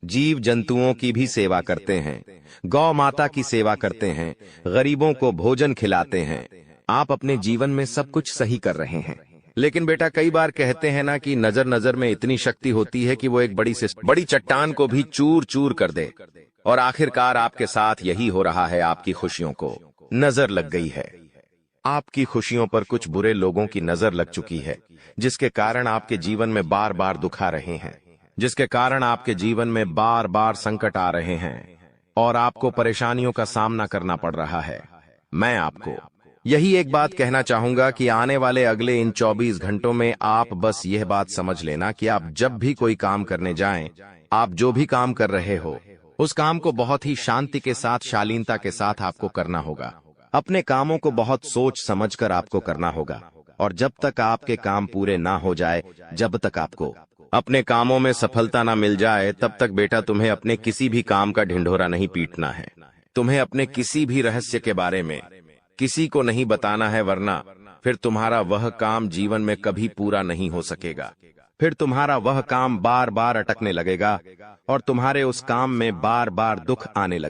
जीव जंतुओं की भी सेवा करते हैं, गौ माता की सेवा करते हैं, गरीबों को भोजन खिलाते हैं। आप अपने जीवन में सब कुछ सही कर रहे हैं। लेकिन बेटा, कई बार कहते हैं ना कि नजर नजर में इतनी शक्ति होती है कि वो एक बड़ी चट्टान को भी चूर चूर कर दे। और आखिरकार आपके साथ यही हो रहा है। आपकी खुशियों को नजर लग गई है। आपकी खुशियों पर कुछ बुरे लोगों की नजर लग चुकी है, जिसके कारण आपके जीवन में बार बार दुख आ रहे हैं, जिसके कारण आपके जीवन में बार बार संकट आ रहे हैं और आपको परेशानियों का सामना करना पड़ रहा है। मैं आपको यही एक बात कहना चाहूंगा कि आने वाले अगले इन 24 घंटों में आप बस यह बात समझ लेना कि आप जब भी कोई काम करने जाएं, आप जो भी काम कर रहे हो उस काम को बहुत ही शांति के साथ, शालीनता के साथ आपको करना होगा। अपने कामों को बहुत सोच समझकर आपको करना होगा और जब तक आपके काम पूरे ना हो जाए, जब तक आपको अपने कामों में सफलता ना मिल जाए, तब तक बेटा तुम्हें अपने किसी भी काम का ढिंढोरा नहीं पीटना है। तुम्हें अपने किसी भी रहस्य के बारे में किसी को नहीं बताना है, वरना फिर तुम्हारा वह काम जीवन में कभी पूरा नहीं हो सकेगा। फिर तुम्हारा वह काम बार बार अटकने लगेगा और तुम्हारे उस काम में बार बार दुख आने लगेगा।